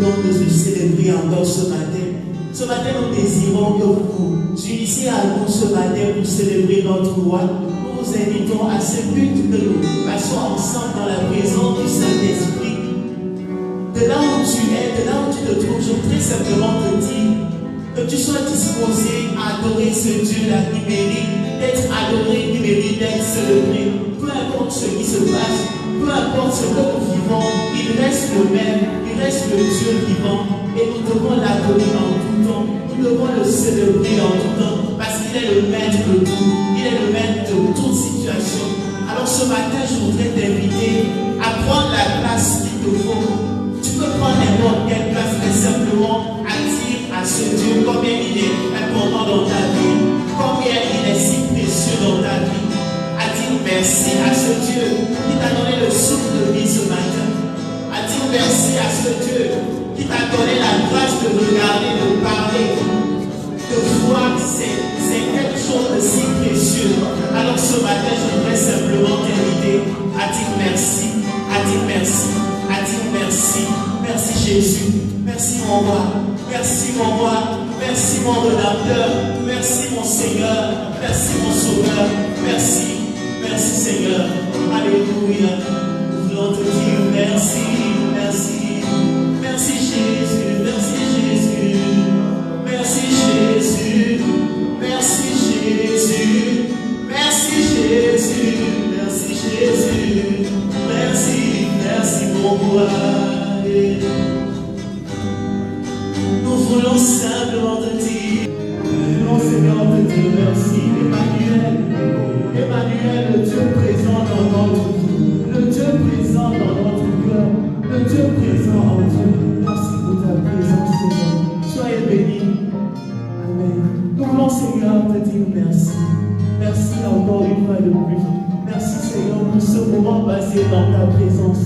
voulons nous célébrer encore ce matin. Ce matin, nous désirons que vous unissiez à nous ce matin pour célébrer notre roi. Nous vous invitons à ce but que nous passons ensemble dans la présence du Saint-Esprit. De là où tu es, de là où tu te trouves, je voudrais simplement te dire que tu sois disposé à adorer ce Dieu-là qui mérite d'être adoré, qui mérite d'être célébré. Peu importe ce qui se passe, peu importe ce que nous vivons, il reste le même, il reste le Dieu vivant. Et nous devons l'adorer en tout temps, nous devons le célébrer en tout temps, parce qu'il est le maître de tout, il est le maître de toute situation. Alors ce matin, je voudrais t'inviter à prendre la place qu'il te faut. Tu peux prendre n'importe quelle place, mais simplement à dire à ce Dieu combien il est important dans ta vie, combien il est si précieux dans ta vie. À dire merci à ce Dieu qui t'a donné le souffle de vie ce matin. À dire merci à ce Dieu qui t'a donné la grâce de regarder, de parler, de voir. C'est quelque chose de si précieux. Alors ce matin, je voudrais simplement t'inviter à dire merci, à dire merci, à dire merci. Merci Jésus, merci mon roi, merci mon roi, merci mon rédempteur, merci mon Seigneur, merci mon sauveur, merci, merci Seigneur. Alléluia. Nous voulons te dire merci, merci. Merci Jésus, merci Jésus, merci Jésus, merci Jésus, merci Jésus, merci Jésus, merci, merci mon roi. Nous voulons simplement te dire, nous voulons Seigneur te dire merci. Emmanuel, Emmanuel, le Dieu présent dans notre vie, le Dieu présent dans notre cœur, le Dieu présent en Dieu. Merci pour ta présence, Seigneur. Soyez bénis. Amen. Nous voulons, Seigneur, te dire merci. Merci encore une fois de plus. Merci, Seigneur, pour ce moment passé dans ta présence.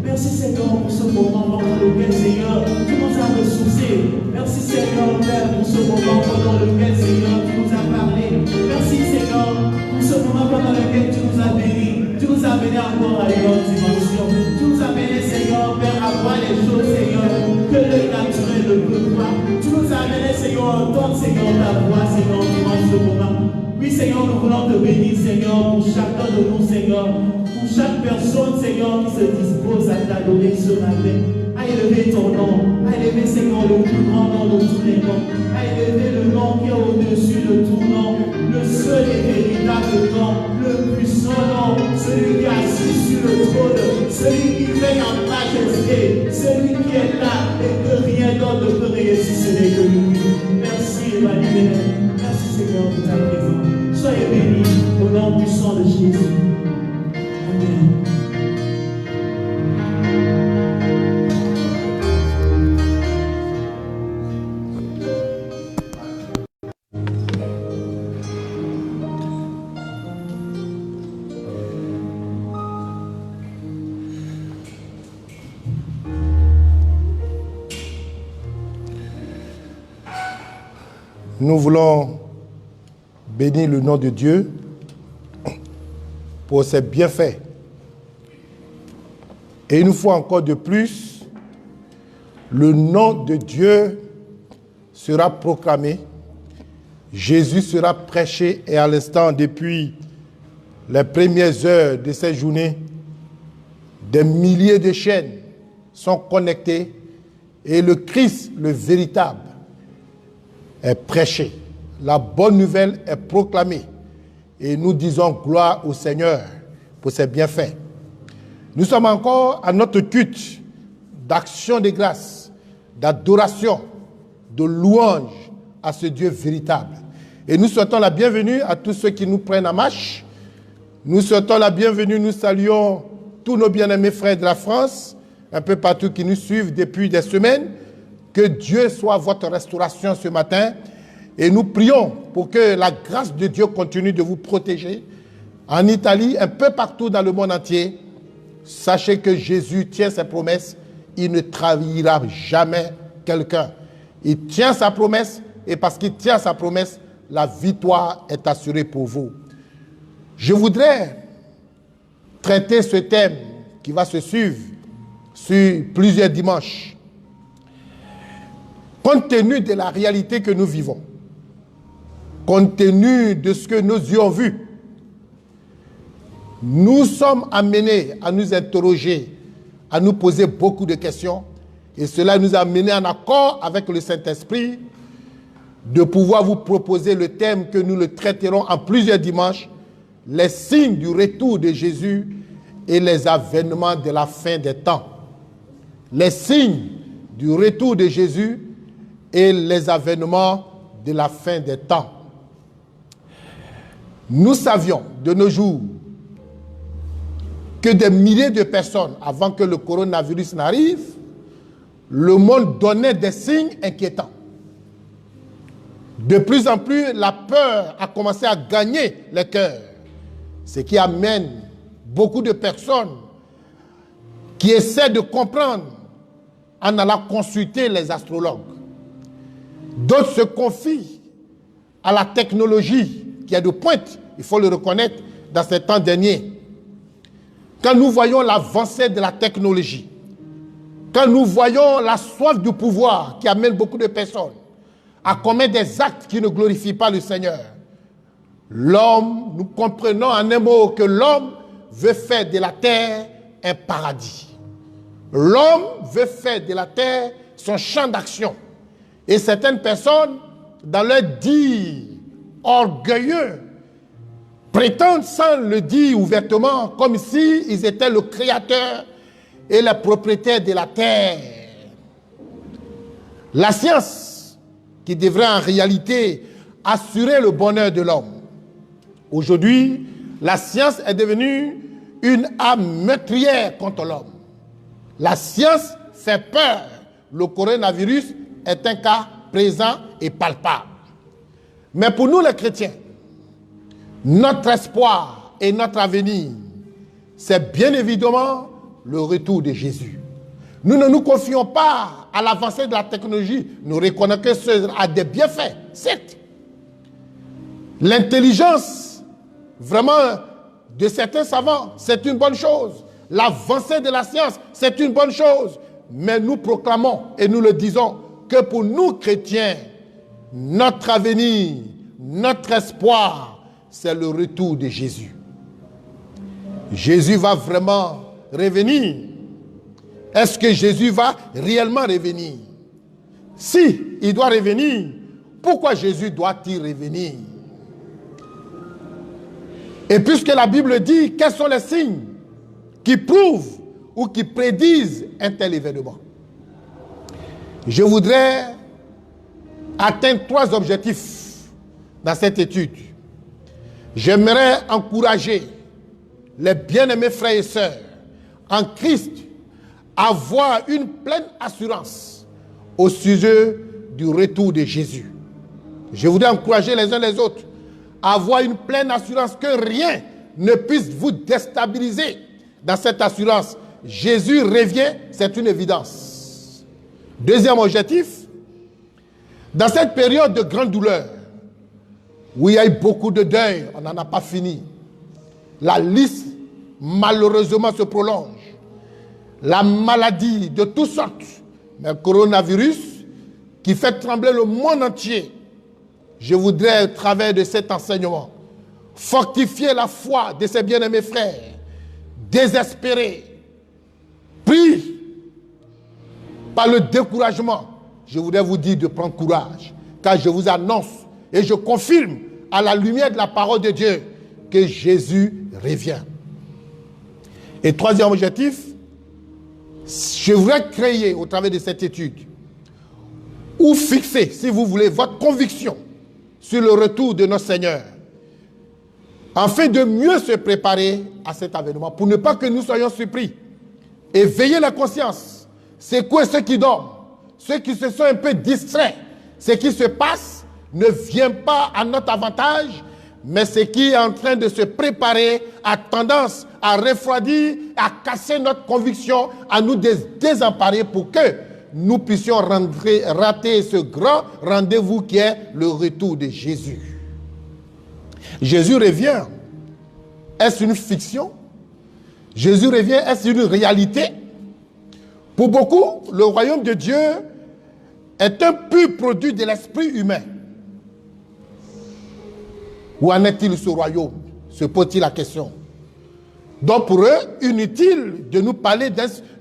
Merci, Seigneur, pour ce moment pendant lequel, Seigneur, tu nous as ressourcés. Merci, Seigneur, Père, pour ce moment pendant lequel, Seigneur, tu nous as parlé. Merci, Seigneur, pour ce moment pendant lequel tu nous as bénis. Tu nous as amenés encore à une autre dimension. Tu nous as amenés, Seigneur, Père, à voir les choses, Seigneur, que l'œil naturel ne peut voir. Tu nous as amenés, Seigneur, à entendre, Seigneur, ta voix, Seigneur, durant ce moment. Oui, Seigneur, nous voulons te bénir, Seigneur, pour chacun de nous, Seigneur. Pour chaque personne, Seigneur, qui se dispose à t'adorer ce matin, à élever ton nom, à élever, Seigneur, le plus grand nom de tous les noms, à élever le nom qui est au-dessus de tout nom, le seul et véritable nom, le puissant nom, celui qui est assis sur le trône, celui qui règne en majesté, celui qui est là et que rien d'autre ne peut réussir, ce n'est que lui. Merci, Emmanuel. Merci, Seigneur, pour ta présence. Soyez bénis au nom puissant de Jésus. Amen. Nous voulons bénir le nom de Dieu pour ses bienfaits. Et une fois encore de plus, le nom de Dieu sera proclamé, Jésus sera prêché et à l'instant, depuis les premières heures de cette journée, des milliers de chaînes sont connectées et le Christ, le véritable, est prêché. La bonne nouvelle est proclamée et nous disons gloire au Seigneur pour ses bienfaits. Nous sommes encore à notre culte d'action de grâce, d'adoration, de louange à ce Dieu véritable. Et nous souhaitons la bienvenue à tous ceux qui nous prennent en marche. Nous souhaitons la bienvenue, nous saluons tous nos bien-aimés frères de la France, un peu partout qui nous suivent depuis des semaines. Que Dieu soit votre restauration ce matin. Et nous prions pour que la grâce de Dieu continue de vous protéger. En Italie, un peu partout dans le monde entier, sachez que Jésus tient ses promesses. Il ne trahira jamais quelqu'un. Il tient sa promesse et parce qu'il tient sa promesse, la victoire est assurée pour vous. Je voudrais traiter ce thème qui va se suivre sur plusieurs dimanches. compte tenu de la réalité que nous vivons, compte tenu de ce que nos yeux ont vu, nous sommes amenés à nous interroger, à nous poser beaucoup de questions, et cela nous a amenés en accord avec le Saint-Esprit de pouvoir vous proposer le thème que nous le traiterons en plusieurs dimanches, les signes du retour de Jésus et les avènements de la fin des temps. Les signes du retour de Jésus et les avènements de la fin des temps. Nous savions de nos jours que des milliers de personnes, avant que le coronavirus n'arrive, le monde donnait des signes inquiétants. De plus en plus, la peur a commencé à gagner les cœurs, ce qui amène beaucoup de personnes qui essaient de comprendre en allant consulter les astrologues. D'autres se confient à la technologie qui est de pointe, il faut le reconnaître, dans ces temps derniers. Quand nous voyons l'avancée de la technologie, quand nous voyons la soif du pouvoir qui amène beaucoup de personnes à commettre des actes qui ne glorifient pas le Seigneur, l'homme, nous comprenons en un mot que l'homme veut faire de la terre un paradis. L'homme veut faire de la terre son champ d'action. Et certaines personnes, dans leur dire orgueilleux, prétendent sans le dire ouvertement, comme si ils étaient le créateur et le propriétaire de la terre. La science, qui devrait en réalité assurer le bonheur de l'homme. Aujourd'hui, la science est devenue une arme meurtrière contre l'homme. La science fait peur. Le coronavirus est un cas présent et palpable. Mais pour nous les chrétiens, notre espoir et notre avenir, c'est bien évidemment le retour de Jésus. Nous ne nous confions pas à l'avancée de la technologie. Nous reconnaissons que cela a des bienfaits, certes. L'intelligence, vraiment, de certains savants, c'est une bonne chose. L'avancée de la science, c'est une bonne chose. Mais nous proclamons et nous le disons que pour nous chrétiens, notre avenir, notre espoir, c'est le retour de Jésus. Jésus va vraiment revenir. Est-ce que Jésus va réellement revenir? Si il doit revenir, pourquoi Jésus doit-il revenir? Et puisque la Bible dit quels sont les signes qui prouvent ou qui prédisent un tel événement, je voudrais atteindre 3 objectifs dans cette étude. J'aimerais encourager les bien-aimés frères et sœurs en Christ à avoir une pleine assurance au sujet du retour de Jésus. Je voudrais encourager les uns les autres à avoir une pleine assurance que rien ne puisse vous déstabiliser dans cette assurance. Jésus revient, c'est une évidence. Deuxième objectif, dans cette période de grande douleur, où il y a eu beaucoup de deuil, on n'en a pas fini. La liste, malheureusement, se prolonge. La maladie de toutes sortes, mais le coronavirus qui fait trembler le monde entier. Je voudrais, au travers de cet enseignement, fortifier la foi de ces bien-aimés frères, désespérés, pris par le découragement. Je voudrais vous dire de prendre courage, car je vous annonce et je confirme à la lumière de la parole de Dieu que Jésus revient. Et troisième objectif, je voudrais créer au travers de cette étude ou fixer, si vous voulez, votre conviction sur le retour de notre Seigneur, afin de mieux se préparer à cet événement, pour ne pas que nous soyons surpris. Et veiller la conscience, secouer ceux qui dorment, ceux qui se sont un peu distraits. Ce qui se passe ne vient pas à notre avantage, mais ce qui est en train de se préparer a tendance à refroidir, à casser notre conviction, à nous désemparer pour que nous puissions rater ce grand rendez-vous qui est le retour de Jésus. Jésus revient. Est-ce une fiction? Jésus revient, est-ce une réalité? Pour beaucoup, le royaume de Dieu est un pur produit de l'esprit humain. Où en est-il ce royaume? Se pose-t-il la question. Donc pour eux, inutile de nous parler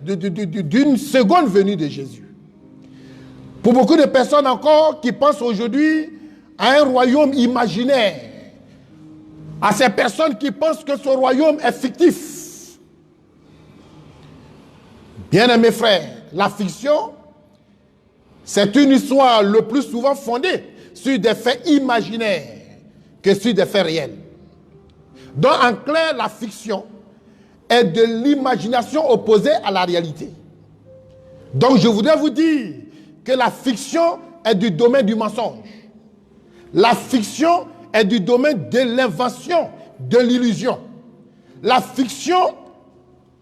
d'une seconde venue de Jésus. Pour beaucoup de personnes encore qui pensent aujourd'hui à un royaume imaginaire, à ces personnes qui pensent que ce royaume est fictif. Bien-aimés frères, la fiction, c'est une histoire le plus souvent fondée sur des faits imaginaires que sur des faits réels. Donc en clair, la fiction est de l'imagination opposée à la réalité. Donc je voudrais vous dire que la fiction est du domaine du mensonge. La fiction est du domaine de l'invention, de l'illusion. La fiction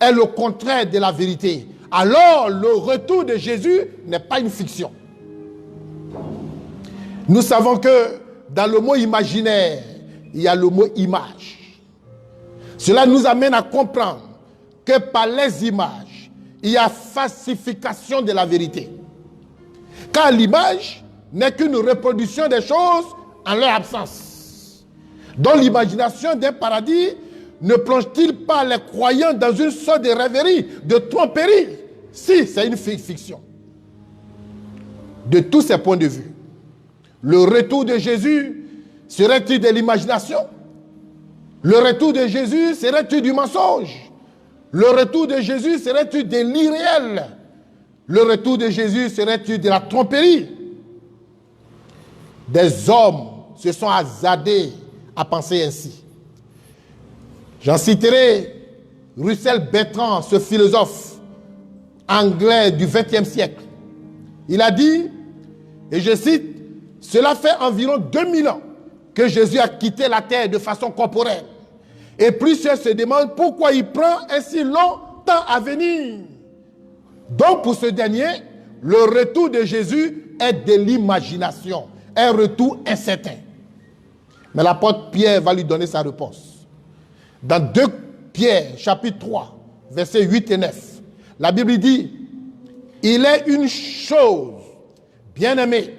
est le contraire de la vérité. Alors le retour de Jésus n'est pas une fiction. Nous savons que dans le mot imaginaire, il y a le mot image. Cela nous amène à comprendre que par les images, il y a falsification de la vérité. Car l'image n'est qu'une reproduction des choses en leur absence. Donc l'imagination d'un paradis ne plonge-t-il pas les croyants dans une sorte de rêverie, de tromperie? Si, c'est une fiction. De tous ces points de vue, le retour de Jésus serait-il de l'imagination? Le retour de Jésus serait-il du mensonge? Le retour de Jésus serait-il de l'irréel? Le retour de Jésus serait-il de la tromperie? Des hommes se sont hasardés à penser ainsi. J'en citerai Russell Bertrand, ce philosophe anglais du XXe siècle. Il a dit, et je cite, « Cela fait environ 2000 ans que Jésus a quitté la terre de façon corporelle. Et plusieurs se demandent pourquoi il prend un si long temps à venir. » Donc pour ce dernier, le retour de Jésus est de l'imagination, un retour incertain. Mais l'apôtre Pierre va lui donner sa réponse. Dans 2 Pierre, chapitre 3, versets 8 et 9, la Bible dit, « Il est une chose, bien-aimée,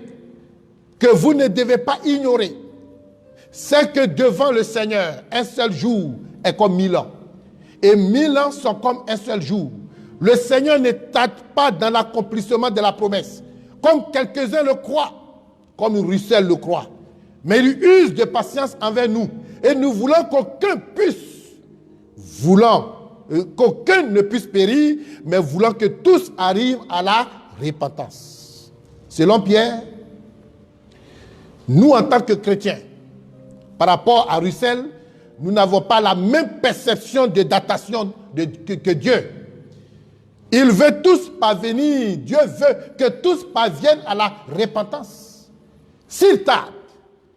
que vous ne devez pas ignorer, c'est que devant le Seigneur, un seul jour est comme 1000 ans. Et 1000 ans sont comme un seul jour. Le Seigneur ne tarde pas dans l'accomplissement de la promesse, comme quelques-uns le croient, comme Russell le croit. Mais il use de patience envers nous. Et nous voulons qu'aucun ne puisse périr, mais voulons que tous arrivent à la repentance. Selon Pierre, nous en tant que chrétiens, par rapport à Russell, nous n'avons pas la même perception de datation que Dieu. Il veut tous parvenir, Dieu veut que tous parviennent à la repentance. S'il tarde,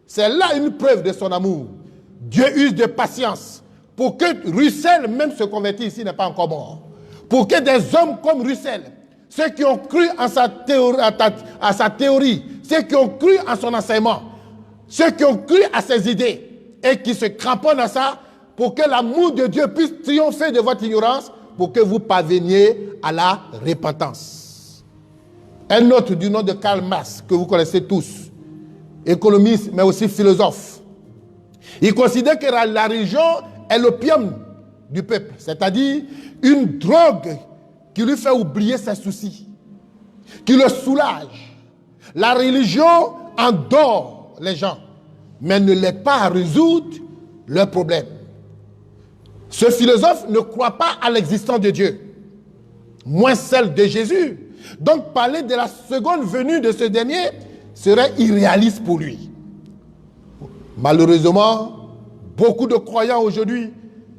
c'est là une preuve de son amour. Dieu use de patience pour que Russell même se convertisse, ici n'est pas encore mort. Pour que des hommes comme Russell, ceux qui ont cru en sa théorie, ceux qui ont cru en son enseignement, ceux qui ont cru à ses idées et qui se cramponnent à ça, pour que l'amour de Dieu puisse triompher de votre ignorance, pour que vous parveniez à la repentance. Un autre du nom de Karl Marx, que vous connaissez tous, économiste mais aussi philosophe, il considère que la religion est l'opium du peuple, c'est-à-dire une drogue qui lui fait oublier ses soucis, qui le soulage. La religion endort les gens, mais ne l'aide pas à résoudre leurs problèmes. Ce philosophe ne croit pas à l'existence de Dieu, moins celle de Jésus. Donc parler de la seconde venue de ce dernier serait irréaliste pour lui. Malheureusement, beaucoup de croyants aujourd'hui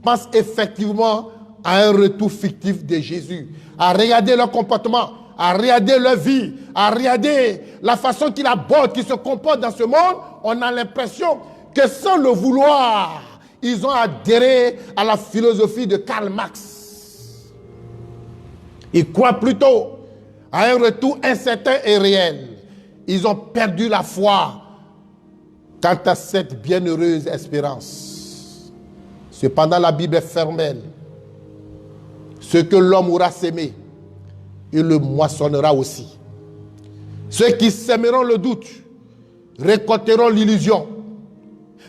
pensent effectivement à un retour fictif de Jésus, à regarder leur comportement, à regarder leur vie, à regarder la façon qu'ils abordent, qu'ils se comportent dans ce monde. On a l'impression que sans le vouloir, ils ont adhéré à la philosophie de Karl Marx. Ils croient plutôt à un retour incertain et réel. Ils ont perdu la foi quant à cette bienheureuse espérance. Cependant, la Bible est fermelle. Ce que l'homme aura sémé, il le moissonnera aussi. Ceux qui sèmeront le doute récolteront l'illusion.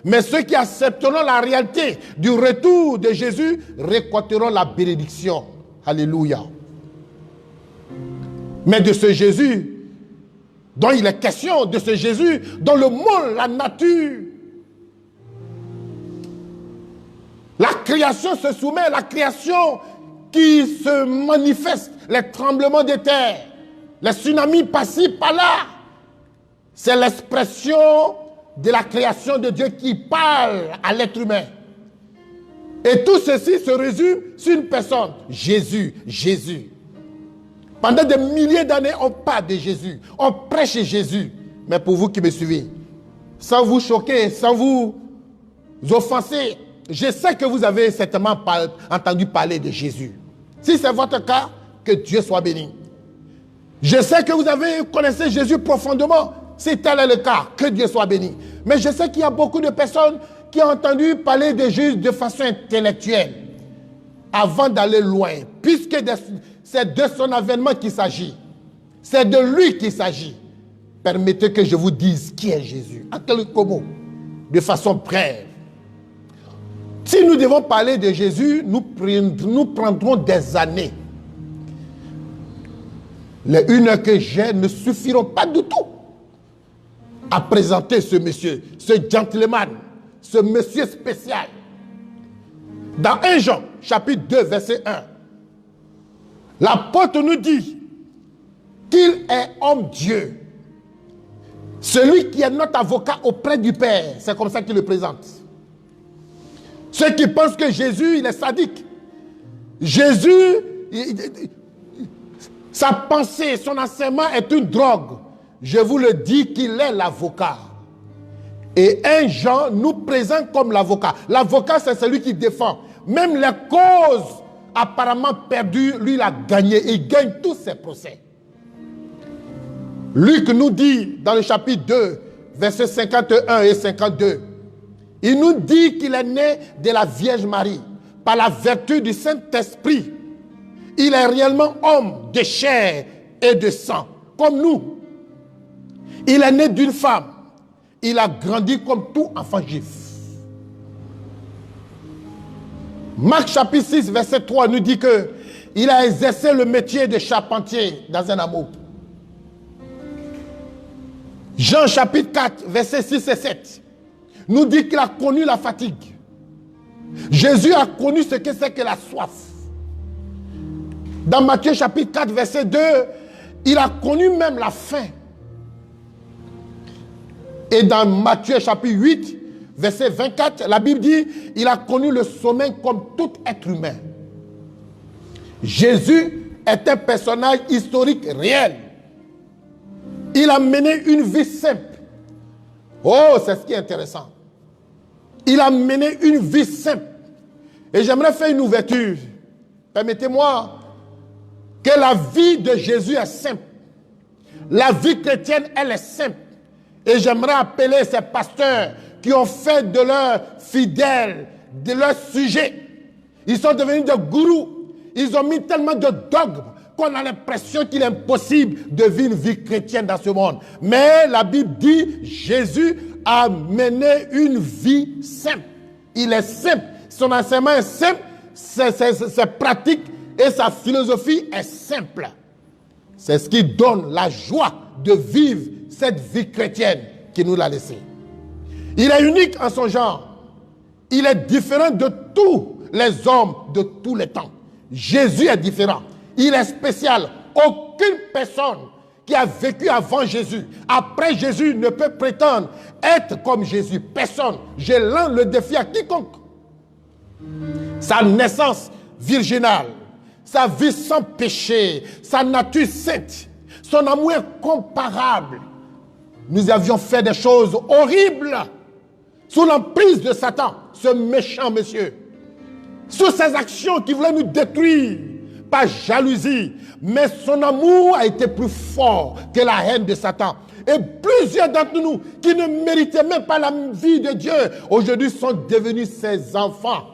Mais ceux qui accepteront la réalité du retour de Jésus récolteront la bénédiction. Alléluia. Mais de ce Jésus dont il est question, de ce Jésus dont le monde, la nature, la création se soumet, la création qui se manifeste, les tremblements de terre, les tsunamis par-ci, par-là. C'est l'expression de la création de Dieu qui parle à l'être humain. Et tout ceci se résume sur une personne, Jésus, Jésus. Pendant des milliers d'années, on parle de Jésus, on prêche Jésus. Mais pour vous qui me suivez, sans vous choquer, sans vous offenser, je sais que vous avez certainement entendu parler de Jésus. Si c'est votre cas, que Dieu soit béni. Je sais que vous connaissez Jésus profondément. Si tel est le cas, que Dieu soit béni. Mais je sais qu'il y a beaucoup de personnes qui ont entendu parler de Jésus de façon intellectuelle. Avant d'aller loin, puisque c'est de son avènement qu'il s'agit. C'est de lui qu'il s'agit. Permettez que je vous dise qui est Jésus. En quelques mots, de façon brève. Si nous devons parler de Jésus, nous prendrons des années. Les 1 heure que j'ai ne suffiront pas du tout à présenter ce monsieur, ce gentleman, ce monsieur spécial. Dans 1 Jean, chapitre 2, verset 1, l'apôtre nous dit qu'il est homme-dieu. Celui qui est notre avocat auprès du Père, c'est comme ça qu'il le présente. Ceux qui pensent que Jésus, il est sadique. Jésus, sa pensée, son enseignement est une drogue. Je vous le dis qu'il est l'avocat. Et 1 Jean nous présente comme l'avocat. L'avocat, c'est celui qui défend. Même les causes apparemment perdues, lui, il a gagné. Il gagne tous ses procès. Luc nous dit, dans le chapitre 2, versets 51 et 52, il nous dit qu'il est né de la Vierge Marie, par la vertu du Saint-Esprit. Il est réellement homme de chair et de sang, comme nous. Il est né d'une femme. Il a grandi comme tout enfant juif. Marc chapitre 6, verset 3 nous dit qu'il a exercé le métier de charpentier dans un hameau. Jean chapitre 4, verset 6 et 7 nous dit qu'il a connu la fatigue. Jésus a connu ce que c'est que la soif. Dans Matthieu chapitre 4, verset 2, il a connu même la faim. Et dans Matthieu chapitre 8, verset 24, la Bible dit, il a connu le sommeil comme tout être humain. Jésus est un personnage historique réel. Il a mené une vie simple. Oh, c'est ce qui est intéressant. Il a mené une vie simple. Et j'aimerais faire une ouverture. Permettez-moi que la vie de Jésus est simple. La vie chrétienne, elle est simple. Et j'aimerais appeler ces pasteurs qui ont fait de leurs fidèles, de leurs sujets. Ils sont devenus des gourous. Ils ont mis tellement de dogmes qu'on a l'impression qu'il est impossible de vivre une vie chrétienne dans ce monde. Mais la Bible dit, Jésus a mené une vie simple. Il est simple. Son enseignement est simple. Ses pratiques et sa philosophie est simple. C'est ce qui donne la joie de vivre cette vie chrétienne qui nous l'a laissée. Il est unique en son genre. Il est différent de tous les hommes de tous les temps. Jésus est différent. Il est spécial. Aucune personne qui a vécu avant Jésus, après Jésus, ne peut prétendre être comme Jésus. Personne. Je lance le défi à quiconque. Sa naissance virginale, sa vie sans péché, sa nature sainte, son amour incomparable. Nous avions fait des choses horribles sous l'emprise de Satan, ce méchant monsieur. Sous ses actions qui voulaient nous détruire par jalousie. Mais son amour a été plus fort que la haine de Satan. Et plusieurs d'entre nous qui ne méritaient même pas la vie de Dieu, aujourd'hui sont devenus ses enfants.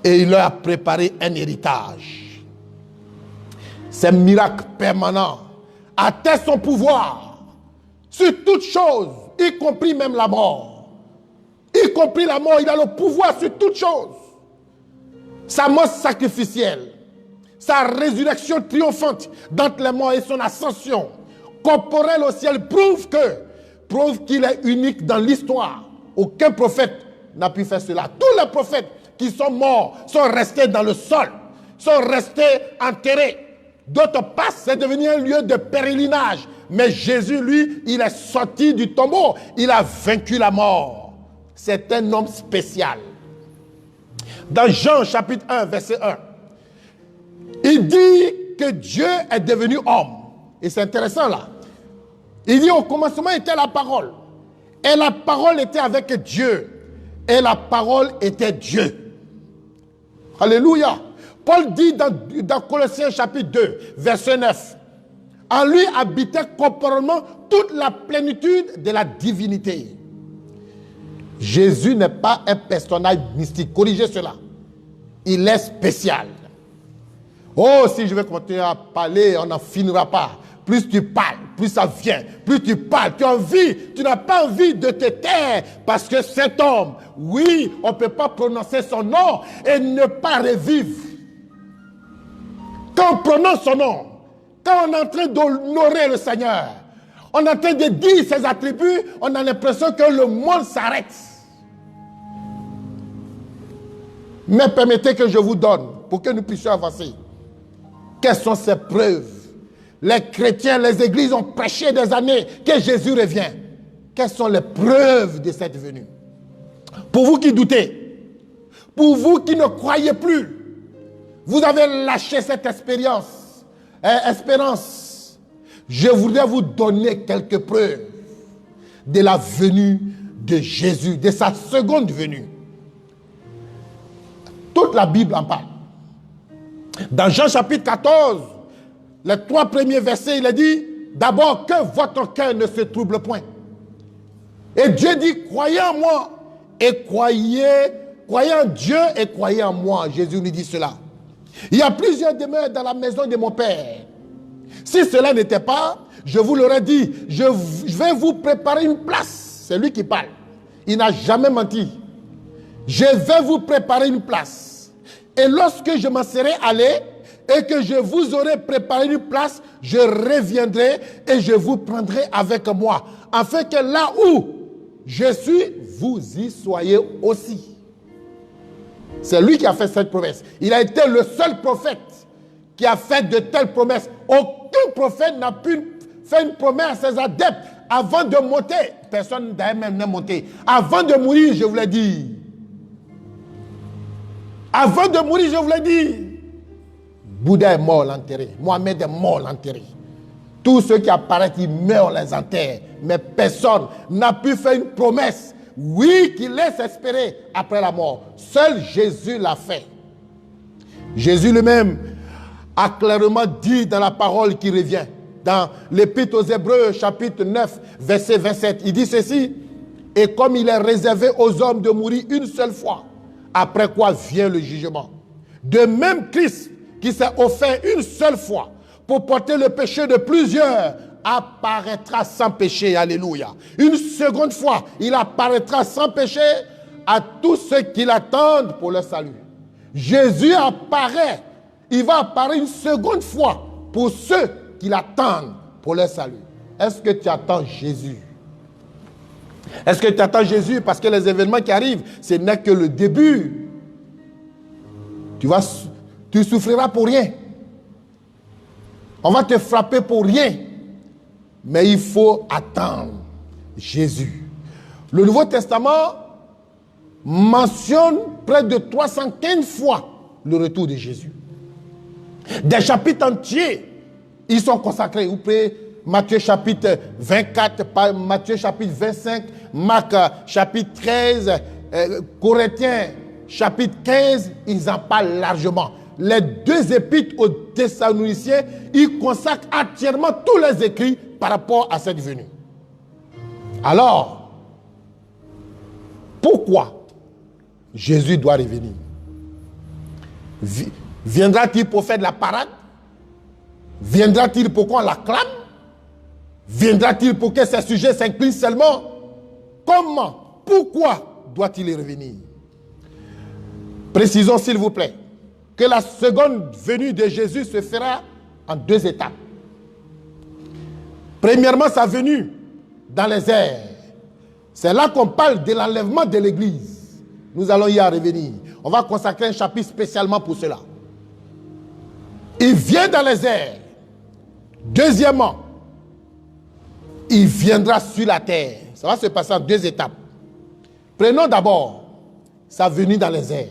Et il leur a préparé un héritage. Ces miracles permanents atteste son pouvoir sur toute chose, y compris même la mort. Y compris la mort, il a le pouvoir sur toute chose. Sa mort sacrificielle, sa résurrection triomphante d'entre les morts et son ascension corporelle au ciel prouve qu'il est unique dans l'histoire. Aucun prophète n'a pu faire cela. Tous les prophètes qui sont morts sont restés dans le sol, sont restés enterrés. D'autres passent, c'est devenu un lieu de pèlerinage. Mais Jésus, lui, il est sorti du tombeau. Il a vaincu la mort. C'est un homme spécial. Dans Jean chapitre 1, verset 1, il dit que Dieu est devenu homme. Et c'est intéressant là. Il dit au commencement était la parole. Et la parole était avec Dieu. Et la parole était Dieu. Alléluia. Paul dit dans Colossiens chapitre 2, verset 9, en lui habitait corporellement toute la plénitude de la divinité. Jésus n'est pas un personnage mystique. Corrigez cela. Il est spécial. Oh, si je vais continuer à parler, on n'en finira pas. Plus tu parles, plus ça vient. Plus tu parles, tu n'as pas envie de te taire. Parce que cet homme, oui, on ne peut pas prononcer son nom et ne pas revivre. Quand on prononce son nom, quand on est en train d'honorer le Seigneur, on est en train de dire ses attributs, on a l'impression que le monde s'arrête. Mais permettez que je vous donne, pour que nous puissions avancer, quelles sont ces preuves? Les chrétiens, les églises ont prêché des années que Jésus revient. Quelles sont les preuves de cette venue? Pour vous qui doutez, pour vous qui ne croyez plus, vous avez lâché cette espérance. Je voudrais vous donner quelques preuves de la venue de Jésus, de sa seconde venue. Toute la Bible en parle. Dans Jean chapitre 14, les 3 premiers versets, il a dit, d'abord que votre cœur ne se trouble point. Et Dieu dit, croyez en moi et croyez en Dieu et croyez en moi. Jésus lui dit cela. Il y a plusieurs demeures dans la maison de mon Père. Si cela n'était pas, je vous l'aurais dit, je vais vous préparer une place. C'est lui qui parle. Il n'a jamais menti. Je vais vous préparer une place. Et lorsque je m'en serai allé et que je vous aurai préparé une place, je reviendrai et je vous prendrai avec moi, afin que là où je suis, vous y soyez aussi. C'est lui qui a fait cette promesse. Il a été le seul prophète qui a fait de telles promesses. Aucun prophète n'a pu faire une promesse à ses adeptes avant de monter. Personne d'ailleurs même n'est monté. Avant de mourir, je vous l'ai dit. Avant de mourir, je vous l'ai dit. Bouddha est mort, l'enterré. Mohamed est mort, l'enterré. Tous ceux qui apparaissent, ils meurent, les enterrent. Mais personne n'a pu faire une promesse. Oui, qui laisse espérer après la mort. Seul Jésus l'a fait. Jésus lui-même a clairement dit dans la parole qui revient, dans l'Épître aux Hébreux, chapitre 9, verset 27, il dit ceci, et comme il est réservé aux hommes de mourir une seule fois, après quoi vient le jugement. De même Christ, qui s'est offert une seule fois pour porter le péché de plusieurs, apparaîtra sans péché. Alléluia. Une seconde fois, il apparaîtra sans péché à tous ceux qui l'attendent pour le salut. Jésus apparaît. Il va apparaître une seconde fois pour ceux qui l'attendent pour le salut. Est-ce que tu attends Jésus? Est-ce que tu attends Jésus parce que les événements qui arrivent, ce n'est que le début? Tu souffriras pour rien. On va te frapper pour rien. Mais il faut attendre Jésus. Le Nouveau Testament mentionne près de 315 fois le retour de Jésus. Des chapitres entiers, ils sont consacrés. Vous pouvez Matthieu chapitre 24, Matthieu chapitre 25, Marc chapitre 13, Corinthiens chapitre 15, ils en parlent largement. Les 2 épîtres aux Thessaloniciens, ils consacrent entièrement tous les écrits par rapport à cette venue. Alors, pourquoi Jésus doit revenir? Viendra-t-il pour faire de la parade? Viendra-t-il pour qu'on l'acclame? Viendra-t-il pour que ses sujets s'inclinent seulement? Comment? Pourquoi doit-il y revenir? Précisons s'il vous plaît que la seconde venue de Jésus se fera en 2 étapes. Premièrement, sa venue dans les airs. C'est là qu'on parle de l'enlèvement de l'Église. Nous allons y revenir. On va consacrer un chapitre spécialement pour cela. Il vient dans les airs. Deuxièmement, il viendra sur la terre. Ça va se passer en 2 étapes. Prenons d'abord sa venue dans les airs.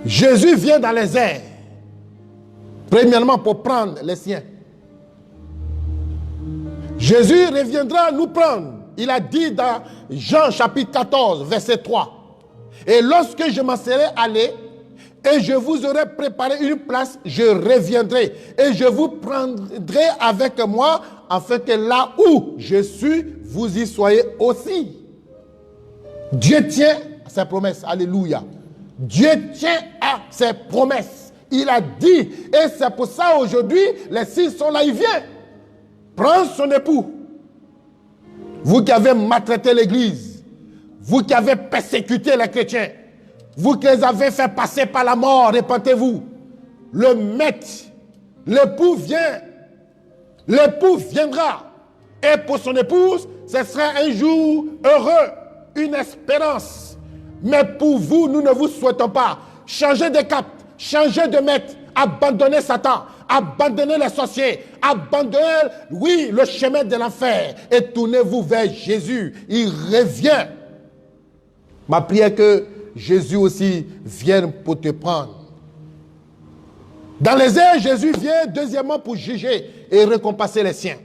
Jésus vient dans les airs. Premièrement, pour prendre les siens. Jésus reviendra nous prendre. Il a dit dans Jean chapitre 14, verset 3. Et lorsque je m'en serai allé, et je vous aurai préparé une place, je reviendrai. Et je vous prendrai avec moi, afin que là où je suis, vous y soyez aussi. Dieu tient à ses promesses. Alléluia. Dieu tient à ses promesses. Il a dit, et c'est pour ça aujourd'hui, les signes sont là, il vient. Prends son époux. Vous qui avez maltraité l'église, vous qui avez persécuté les chrétiens, vous qui les avez fait passer par la mort, repentez-vous. Le maître, l'époux vient. L'époux viendra. Et pour son épouse, ce sera un jour heureux, une espérance. Mais pour vous, nous ne vous souhaitons pas. Changez de cap, changez de maître, abandonnez Satan, abandonnez les sorciers, abandonnez, oui, le chemin de l'enfer et tournez-vous vers Jésus. Il revient. Ma prière est que Jésus aussi vienne pour te prendre. Dans les airs, Jésus vient deuxièmement pour juger et récompenser les siens.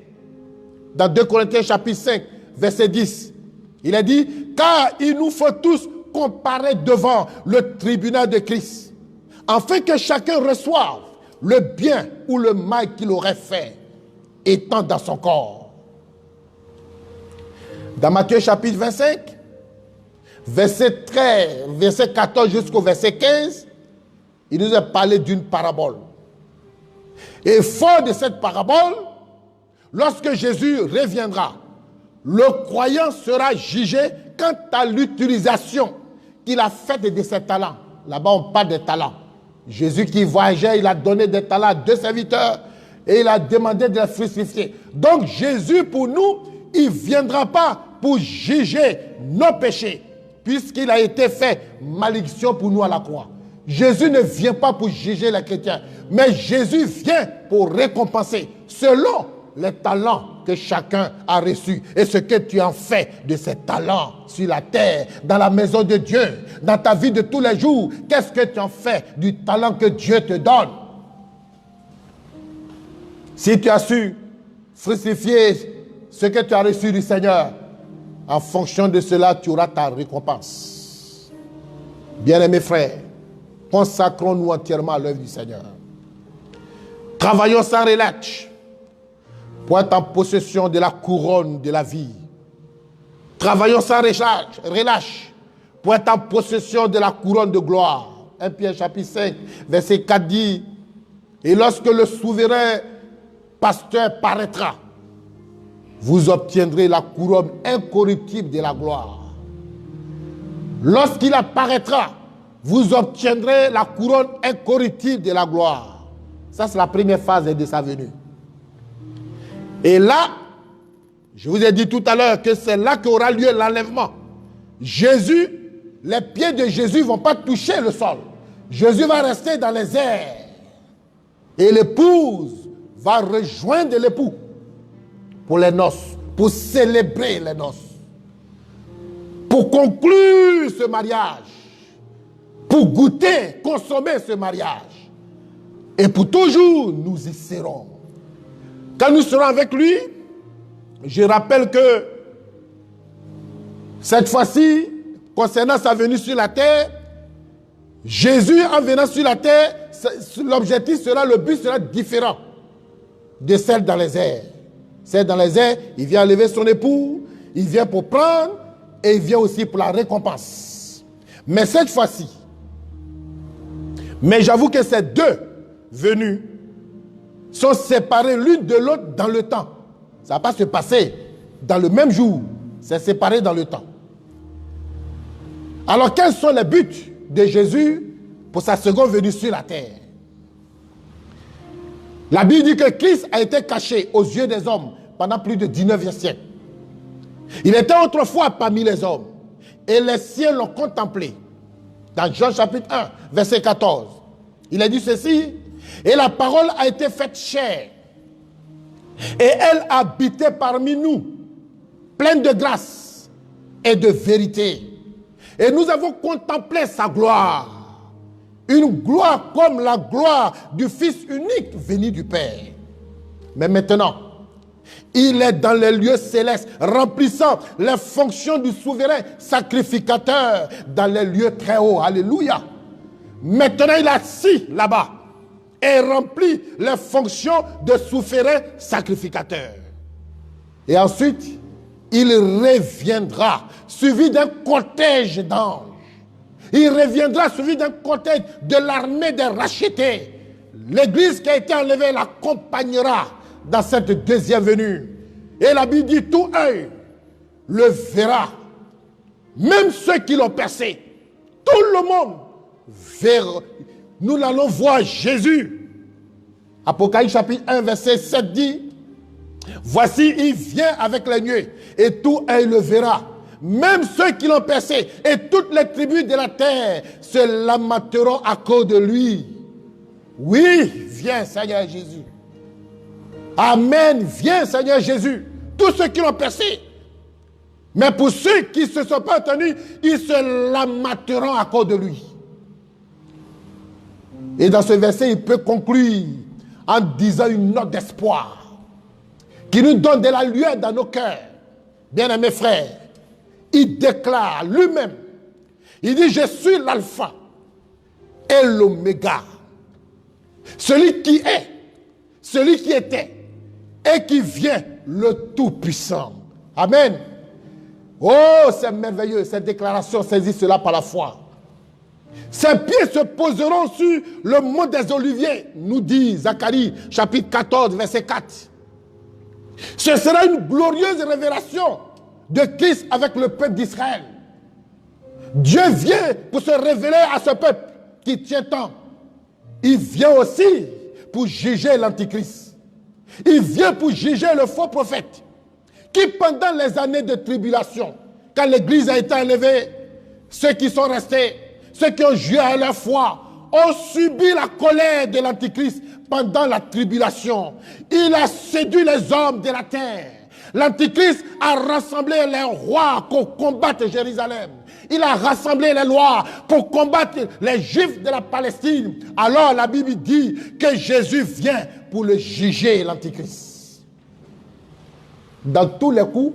Dans 2 Corinthiens chapitre 5, verset 10, il a dit, car il nous faut tous comparaître devant le tribunal de Christ, afin que chacun reçoive le bien ou le mal qu'il aurait fait, étant dans son corps. Dans Matthieu chapitre 25, verset 13, verset 14 jusqu'au verset 15, il nous a parlé d'une parabole. Et fort de cette parabole, lorsque Jésus reviendra, le croyant sera jugé quant à l'utilisation qu'il a faite de ses talents. Là-bas, on parle des talents. Jésus qui voyageait, il a donné des talents à 2 serviteurs et il a demandé de les fructifier. Donc Jésus, pour nous, il ne viendra pas pour juger nos péchés, puisqu'il a été fait malédiction pour nous à la croix. Jésus ne vient pas pour juger les chrétiens, mais Jésus vient pour récompenser selon les talents que chacun a reçus et ce que tu en fais de ces talents sur la terre, dans la maison de Dieu, dans ta vie de tous les jours. Qu'est-ce que tu en fais du talent que Dieu te donne? Si tu as su fructifier ce que tu as reçu du Seigneur, en fonction de cela, tu auras ta récompense. Bien-aimés frères, consacrons-nous entièrement à l'œuvre du Seigneur. Travaillons sans relâche pour être en possession de la couronne de la vie. Travaillons sans relâche pour être en possession de la couronne de gloire. 1 Pierre chapitre 5, verset 4 dit, et lorsque le souverain pasteur paraîtra, vous obtiendrez la couronne incorruptible de la gloire. Lorsqu'il apparaîtra, vous obtiendrez la couronne incorruptible de la gloire. Ça, c'est la première phase de sa venue. Et là, je vous ai dit tout à l'heure que c'est là qu'aura lieu l'enlèvement. Jésus, les pieds de Jésus ne vont pas toucher le sol. Jésus va rester dans les airs. Et l'épouse va rejoindre l'époux pour les noces, pour célébrer les noces. Pour conclure ce mariage. Pour goûter, consommer ce mariage. Et pour toujours, nous y serons. Quand nous serons avec lui, je rappelle que cette fois-ci, concernant sa venue sur la terre, Jésus en venant sur la terre, l'objectif sera, le but sera différent de celle dans les airs. Celle dans les airs, il vient enlever son époux, il vient pour prendre et il vient aussi pour la récompense. Mais cette fois-ci, mais j'avoue que ces deux venues sont séparées l'une de l'autre dans le temps. Ça ne va pas se passer dans le même jour. C'est séparé dans le temps. Alors, quels sont les buts de Jésus pour sa seconde venue sur la terre? La Bible dit que Christ a été caché aux yeux des hommes pendant plus de 19e siècle. Il était autrefois parmi les hommes et les cieux l'ont contemplé. Dans Jean chapitre 1, verset 14, il a dit ceci: et la parole a été faite chair et elle a habité parmi nous, pleine de grâce et de vérité. Et nous avons contemplé sa gloire. Une gloire comme la gloire du Fils unique venu du Père. Mais maintenant, il est dans les lieux célestes, remplissant les fonctions du souverain sacrificateur dans les lieux très hauts. Alléluia. Maintenant, il est assis là-bas et remplit les fonctions de souverain sacrificateur. Et ensuite, il reviendra, suivi d'un cortège d'anges. Il reviendra suivi d'un cortège de l'armée des rachetés. L'église qui a été enlevée l'accompagnera dans cette deuxième venue. Et la Bible dit: tout œil le verra. Même ceux qui l'ont percé. Tout le monde verra. Nous allons voir Jésus. Apocalypse chapitre 1 verset 7 dit: voici, il vient avec les nuées et tout œil le verra. Même ceux qui l'ont percé et toutes les tribus de la terre se lamenteront à cause de lui. Oui, viens Seigneur Jésus. Amen, viens Seigneur Jésus. Tous ceux qui l'ont percé. Mais pour ceux qui ne se sont pas tenus, ils se lamenteront à cause de lui. Et dans ce verset, il peut conclure en disant une note d'espoir qui nous donne de la lueur dans nos cœurs. Bien-aimés frères, il déclare lui-même, il dit: je suis l'alpha et l'oméga. Celui qui est, celui qui était et qui vient, le Tout-Puissant. Amen. Oh, c'est merveilleux, cette déclaration, saisit cela par la foi. Ses pieds se poseront sur le mont des Oliviers, nous dit Zacharie, chapitre 14, verset 4. Ce sera une glorieuse révélation de Christ avec le peuple d'Israël. Dieu vient pour se révéler à ce peuple qui tient tant. Il vient aussi pour juger l'Antichrist. Il vient pour juger le faux prophète qui, pendant les années de tribulation, quand l'Église a été enlevée, ceux qui sont restés, ceux qui ont joué à leur foi, ont subi la colère de l'Antichrist pendant la tribulation. Il a séduit les hommes de la terre. L'Antichrist a rassemblé les rois pour combattre Jérusalem. Il a rassemblé les lois pour combattre les Juifs de la Palestine. Alors la Bible dit que Jésus vient pour le juger, l'Antichrist. Dans tous les coups,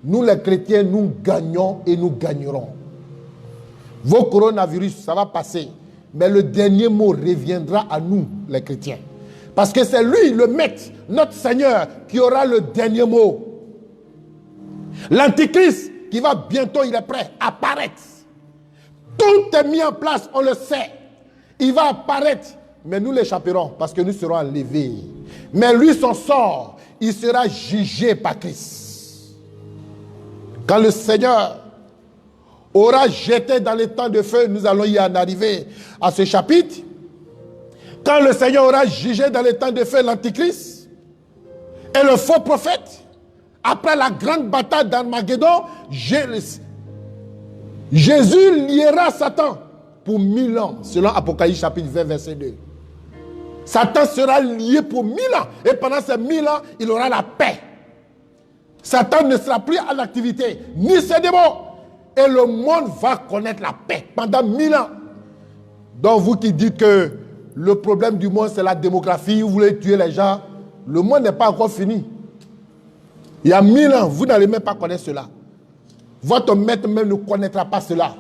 nous les chrétiens, nous gagnons et nous gagnerons. Vos coronavirus, ça va passer. Mais le dernier mot reviendra à nous, les chrétiens. Parce que c'est lui, le Maître, notre Seigneur, qui aura le dernier mot. L'Antichrist, qui va bientôt, il est prêt, apparaître. Tout est mis en place, on le sait. Il va apparaître, mais nous l'échapperons, parce que nous serons enlevés. Mais lui, son sort, il sera jugé par Christ. Quand le Seigneur aura jeté dans les temps de feu, nous allons y en arriver à ce chapitre. Quand le Seigneur aura jugé dans les temps de feu l'Antichrist et le faux prophète, après la grande bataille d'Armageddon, Jésus liera Satan pour 1000 ans, selon Apocalypse chapitre 20, verset 2. Satan sera lié pour 1000 ans, et pendant ces 1000 ans, il aura la paix. Satan ne sera plus en activité, ni ses démons, et le monde va connaître la paix pendant 1000 ans. Donc vous qui dites que le problème du monde c'est la démographie, vous voulez tuer les gens, le monde n'est pas encore fini. Il y a 1000 ans, vous n'allez même pas connaître cela. Votre maître même ne connaîtra pas cela.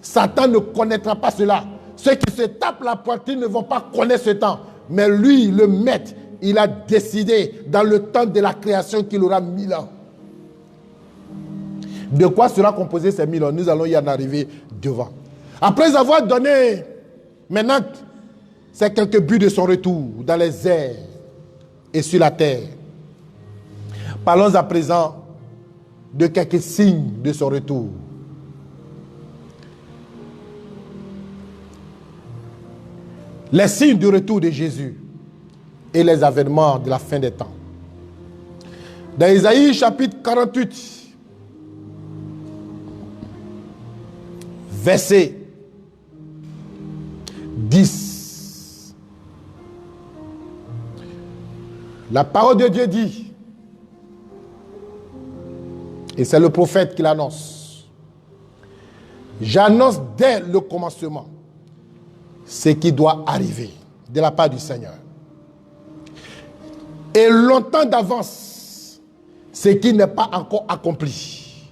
Satan ne connaîtra pas cela. Ceux qui se tapent la poitrine ne vont pas connaître ce temps. Mais lui, le maître, il a décidé dans le temps de la création qu'il aura 1000 ans. De quoi sera composé ces 1000 ans? Nous allons y en arriver devant. Après avoir donné, maintenant, c'est quelques buts de son retour dans les airs. et sur la terre. Parlons à présent de quelques signes de son retour. Les signes du retour de Jésus et les avènements de la fin des temps. Dans Isaïe chapitre 48, verset 10, la parole de Dieu dit, et c'est le prophète qui l'annonce, j'annonce dès le commencement ce qui doit arriver de la part du Seigneur. Et longtemps d'avance, ce qui n'est pas encore accompli.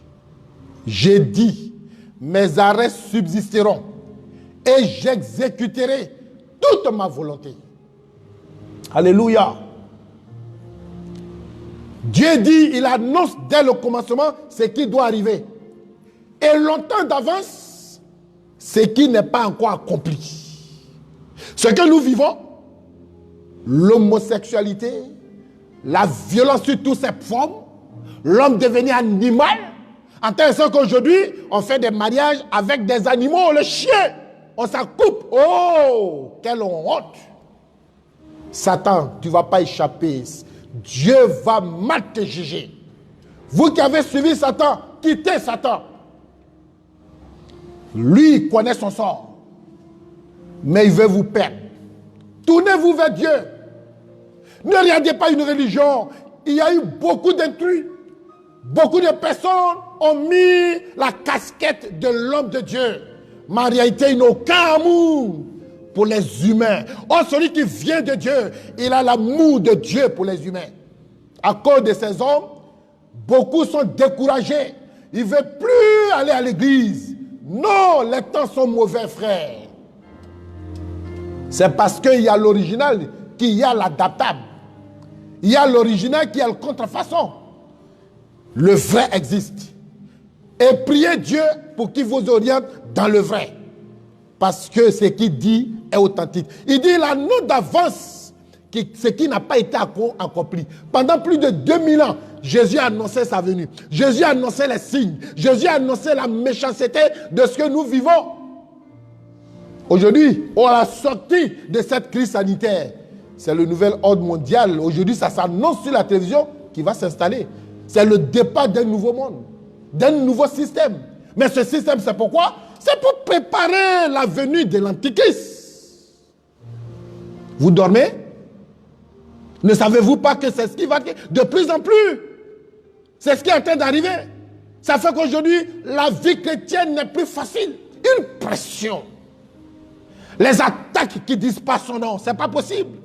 J'ai dit, mes arrêts subsisteront et j'exécuterai toute ma volonté. Alléluia. Dieu dit, il annonce dès le commencement ce qui doit arriver. Et longtemps d'avance, ce qui n'est pas encore accompli. Ce que nous vivons, l'homosexualité, la violence sur toutes ses formes, l'homme devenu animal, en tant qu'aujourd'hui, on fait des mariages avec des animaux, le chien, on s'en coupe. Oh, quelle honte! Satan, tu ne vas pas échapper. Dieu va mal te juger. Vous qui avez suivi Satan, quittez Satan. Lui connaît son sort. Mais il veut vous perdre. Tournez-vous vers Dieu. Ne regardez pas une religion. Il y a eu beaucoup d'intrus. Beaucoup de personnes ont mis la casquette de l'homme de Dieu. Mais en réalité, ils n'ont aucun amour pour les humains. Or, celui qui vient de Dieu, il a l'amour de Dieu pour les humains. À cause de ces hommes, beaucoup sont découragés. Ils ne veulent plus aller à l'église. Non, les temps sont mauvais, frères. C'est parce qu'il y a l'original qu'il y a l'adaptable. Il y a l'original qui a le contrefaçon. Le vrai existe. Et priez Dieu pour qu'il vous oriente dans le vrai. Parce que ce qu'il dit est authentique. Il dit la note d'avance, ce qui n'a pas été accompli. Pendant plus de 2000 ans, Jésus a annoncé sa venue. Jésus a annoncé les signes. Jésus a annoncé la méchanceté de ce que nous vivons. Aujourd'hui, on a sorti de cette crise sanitaire. C'est le nouvel ordre mondial. Aujourd'hui, ça s'annonce sur la télévision qui va s'installer. C'est le départ d'un nouveau monde, d'un nouveau système. Mais ce système, c'est pourquoi? C'est pour préparer la venue de l'Antichrist. Vous dormez? Ne savez-vous pas que c'est ce qui va de plus en plus? C'est ce qui est en train d'arriver. Ça fait qu'aujourd'hui, la vie chrétienne n'est plus facile. Une pression. Les attaques qui disent pas son nom, c'est pas possible.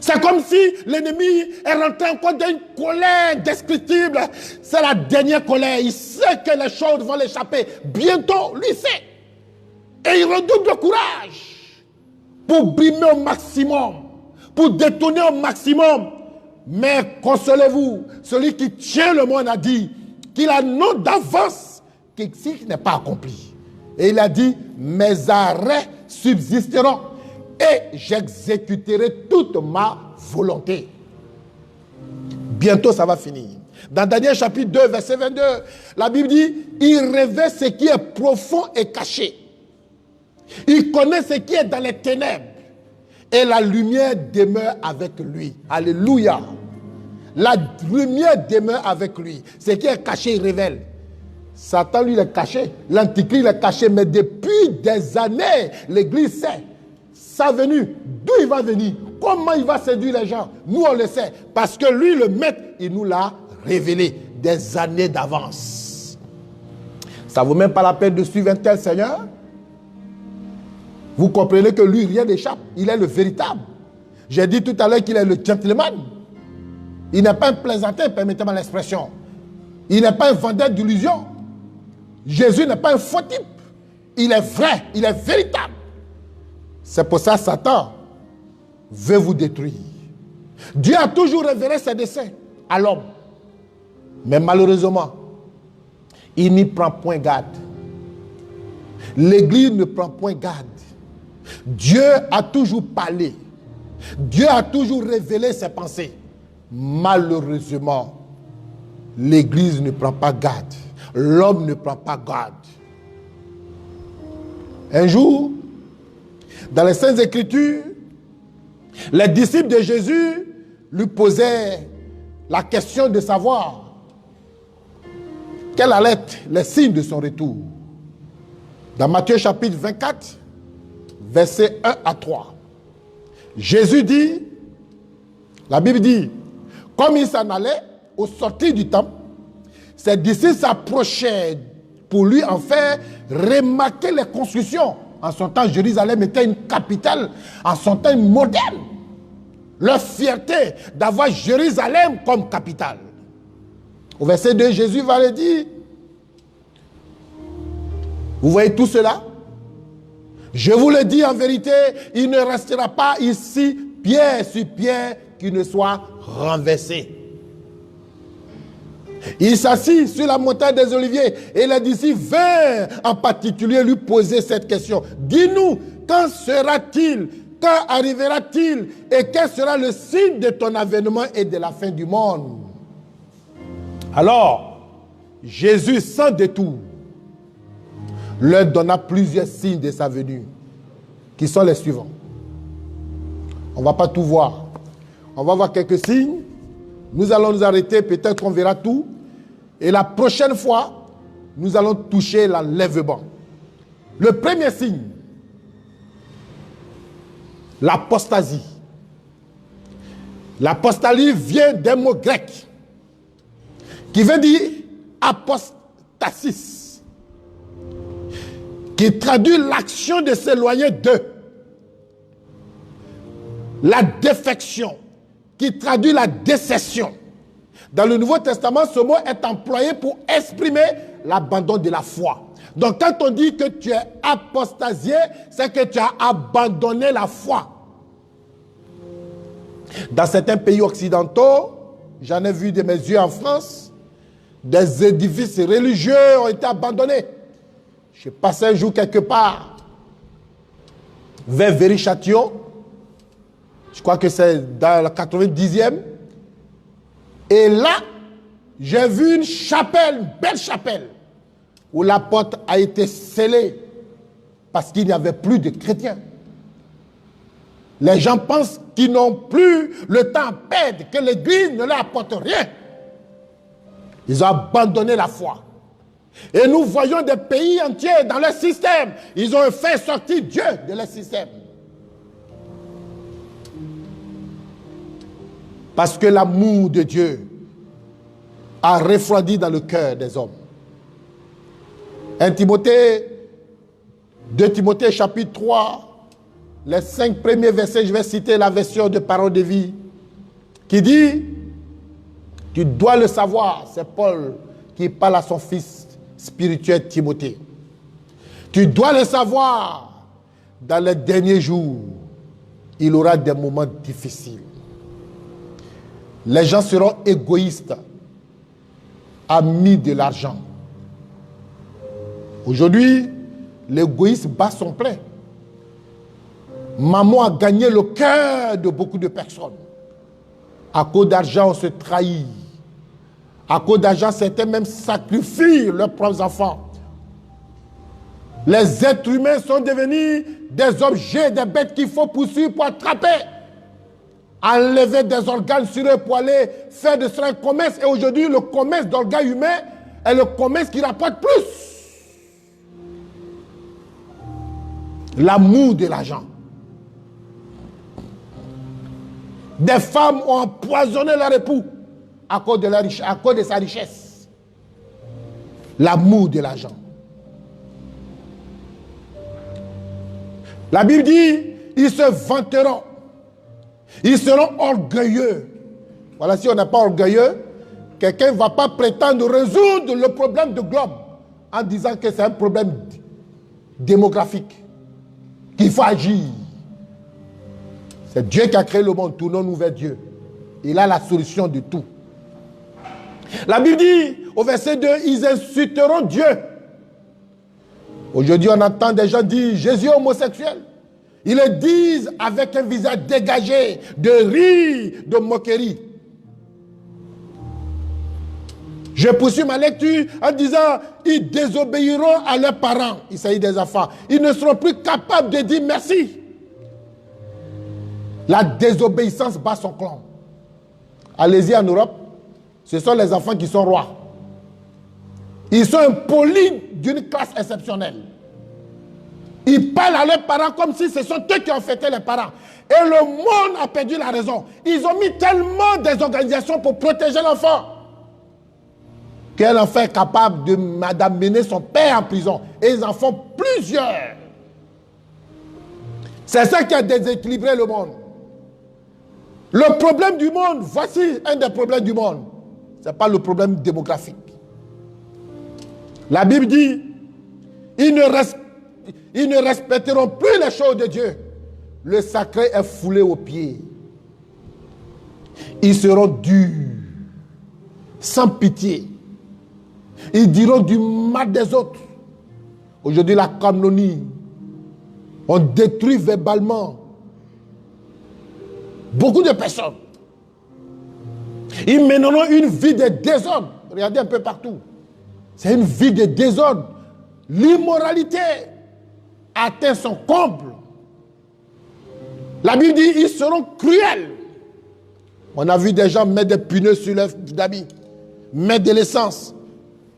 C'est comme si l'ennemi est rentré encore dans une colère indescriptible. C'est la dernière colère. Il sait que les choses vont l'échapper. Bientôt, lui sait. Et il redouble de courage pour brimer au maximum, pour détourner au maximum. Mais consolez-vous, celui qui tient le monde a dit qu'il a non d'avance qui n'est pas accompli. Et il a dit, mes arrêts subsisteront et j'exécuterai toute ma volonté. Bientôt, ça va finir. Dans Daniel chapitre 2, verset 22, la Bible dit, il révèle ce qui est profond et caché. Il connaît ce qui est dans les ténèbres. Et la lumière demeure avec lui. Alléluia. La lumière demeure avec lui. Ce qui est caché, il révèle. Satan, lui, il est caché. L'antichrist, il est caché. Mais depuis des années, l'Église sait sa venue. D'où il va venir? Comment il va séduire les gens? Nous, on le sait. Parce que lui, le maître, il nous l'a révélé des années d'avance. Ça ne vaut même pas la peine de suivre un tel Seigneur. Vous comprenez que lui, rien n'échappe. Il est le véritable. J'ai dit tout à l'heure qu'il est le gentleman. Il n'est pas un plaisantin, permettez-moi l'expression. Il n'est pas un vendeur d'illusions. Jésus n'est pas un faux type. Il est vrai, il est véritable. C'est pour ça que Satan veut vous détruire. Dieu a toujours révélé ses desseins à l'homme. Mais malheureusement, il n'y prend point garde. L'Église ne prend point garde. Dieu a toujours parlé. Dieu a toujours révélé ses pensées. Malheureusement, l'Église ne prend pas garde. L'homme ne prend pas garde. Un jour, dans les Saintes Écritures, les disciples de Jésus lui posaient la question de savoir quels allaient être les signes de son retour. Dans Matthieu chapitre 24, versets 1 à 3, Jésus dit, la Bible dit, comme il s'en allait au sortir du temple, ses disciples s'approchaient pour lui en faire remarquer les constructions. En son temps, Jérusalem était une capitale, en son temps, un modèle. Leur fierté d'avoir Jérusalem comme capitale. Au verset 2, Jésus va le dire, vous voyez tout cela? Je vous le dis en vérité, il ne restera pas ici pierre sur pierre qui ne soit renversé. Il s'assit sur la montagne des Oliviers et les disciples vinrent en particulier lui poser cette question. Dis-nous, quand sera-t-il? Quand arrivera-t-il? Et quel sera le signe de ton avènement et de la fin du monde? Alors, Jésus, sans détour, leur donna plusieurs signes de sa venue, qui sont les suivants. On ne va pas tout voir. On va voir quelques signes. Nous allons nous arrêter, peut-être qu'on verra tout. Et la prochaine fois, nous allons toucher l'enlèvement. Le premier signe, l'apostasie. L'apostasie vient d'un mot grec qui veut dire apostasis, qui traduit l'action de s'éloigner d'eux. La défection, qui traduit la décession. Dans le Nouveau Testament, ce mot est employé pour exprimer l'abandon de la foi. Donc quand on dit que tu es apostasié, c'est que tu as abandonné la foi. Dans certains pays occidentaux, j'en ai vu de mes yeux en France, des édifices religieux ont été abandonnés. Je passais un jour quelque part vers Viry-Châtillon, je crois que c'est dans la 90e, et là, j'ai vu une chapelle, une belle chapelle, où la porte a été scellée parce qu'il n'y avait plus de chrétiens. Les gens pensent qu'ils n'ont plus le temps à perdre, que l'Église ne leur apporte rien. Ils ont abandonné la foi. Et nous voyons des pays entiers dans leur système. Ils ont fait sortir Dieu de leur système. Parce que l'amour de Dieu a refroidi dans le cœur des hommes. 2 Timothée chapitre 3, les 5 premiers versets, je vais citer la version de Parole de vie, qui dit, tu dois le savoir, c'est Paul qui parle à son fils spirituel Timothée. Tu dois le savoir, dans les derniers jours, il aura des moments difficiles. Les gens seront égoïstes, amis de l'argent. Aujourd'hui, l'égoïsme bat son plein. Maman a gagné le cœur de beaucoup de personnes. À cause d'argent, on se trahit. À cause d'argent, certains même sacrifient leurs propres enfants. Les êtres humains sont devenus des objets, des bêtes qu'il faut poursuivre pour attraper. Enlever des organes sur eux pour aller faire de cela un commerce. Et aujourd'hui, le commerce d'organes humains est le commerce qui rapporte plus. L'amour de l'argent. Des femmes ont empoisonné leur époux à cause de sa richesse. L'amour de l'argent. La Bible dit, ils se vanteront. Ils seront orgueilleux. Voilà, si on n'est pas orgueilleux, quelqu'un ne va pas prétendre résoudre le problème de globe en disant que c'est un problème démographique, qu'il faut agir. C'est Dieu qui a créé le monde, tournons-nous vers Dieu. Il a la solution de tout. La Bible dit, au verset 2, ils insulteront Dieu. Aujourd'hui, on entend des gens dire, Jésus est homosexuel. Ils le disent avec un visage dégagé de rire, de moquerie. Je poursuis ma lecture en disant, ils désobéiront à leurs parents. Il s'agit des enfants. Ils ne seront plus capables de dire merci. La désobéissance bat son clan. Allez-y en Europe, ce sont les enfants qui sont rois. Ils sont impolis d'une classe exceptionnelle. Ils parlent à leurs parents comme si ce sont eux qui ont fêté les parents. Et le monde a perdu la raison. Ils ont mis tellement des organisations pour protéger l'enfant qu'un enfant est capable d'amener son père en prison. Et ils en font plusieurs. C'est ça qui a déséquilibré le monde. Le problème du monde, voici un des problèmes du monde. Ce n'est pas le problème démographique. La Bible dit, ils ne respecteront plus les choses de Dieu. Le sacré est foulé aux pieds. Ils seront durs, sans pitié. Ils diront du mal des autres. Aujourd'hui, la calomnie, on détruit verbalement beaucoup de personnes. Ils mèneront une vie de désordre. Regardez un peu partout. C'est une vie de désordre. L'immoralité atteint son comble. La Bible dit, ils seront cruels. On a vu des gens mettre des pneus sur leurs habits, mettre de l'essence,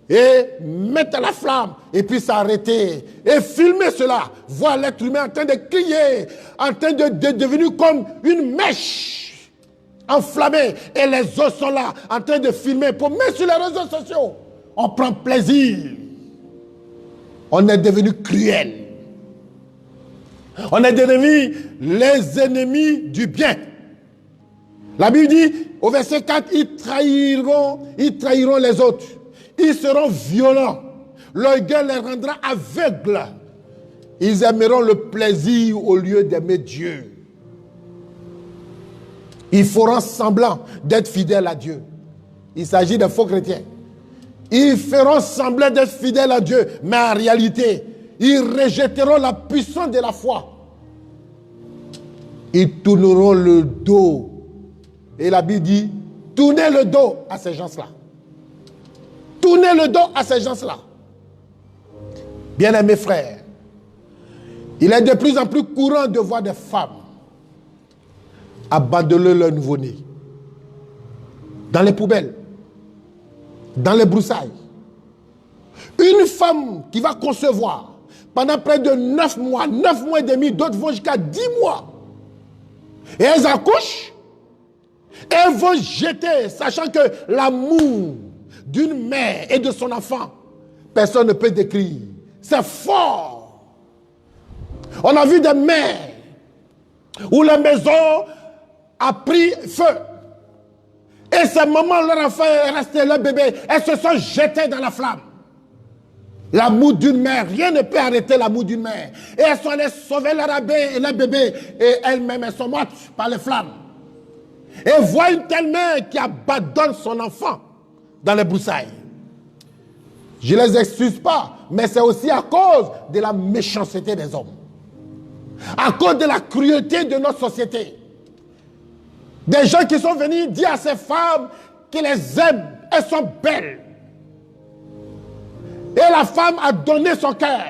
et mettre à la flamme, et puis s'arrêter, et filmer cela, voir l'être humain en train de crier, en train de devenir comme une mèche enflammée, et les os sont là, en train de filmer pour mettre sur les réseaux sociaux. On prend plaisir. On est devenu cruel. On est devenu les ennemis du bien. La Bible dit, au verset 4, ils trahiront les autres. Ils seront violents. L'orgueil les rendra aveugles. Ils aimeront le plaisir au lieu d'aimer Dieu. Ils feront semblant d'être fidèles à Dieu. Il s'agit de faux chrétiens. Ils feront semblant d'être fidèles à Dieu, mais en réalité, ils rejetteront la puissance de la foi. Ils tourneront le dos. Et la Bible dit, tournez le dos à ces gens-là. Tournez le dos à ces gens-là. Bien-aimés frères, il est de plus en plus courant de voir des femmes abandonner leur nouveau-né dans les poubelles, dans les broussailles. Une femme qui va concevoir pendant près de 9 mois et demi, d'autres vont jusqu'à 10 mois. Et elles accouchent, et elles vont jeter, sachant que l'amour d'une mère et de son enfant, personne ne peut décrire. C'est fort. On a vu des mères où la maison a pris feu. Et ces mamans, leur enfant est resté, leur bébé, elles se sont jetées dans la flamme. L'amour d'une mère, rien ne peut arrêter l'amour d'une mère. Et elles sont allées sauver leur bébé, et elles-mêmes, elles sont mortes par les flammes. Et voient une telle mère qui abandonne son enfant dans les broussailles. Je ne les excuse pas, mais c'est aussi à cause de la méchanceté des hommes. À cause de la cruauté de notre société. Des gens qui sont venus dire à ces femmes qu'ils les aiment, elles sont belles. Et la femme a donné son cœur.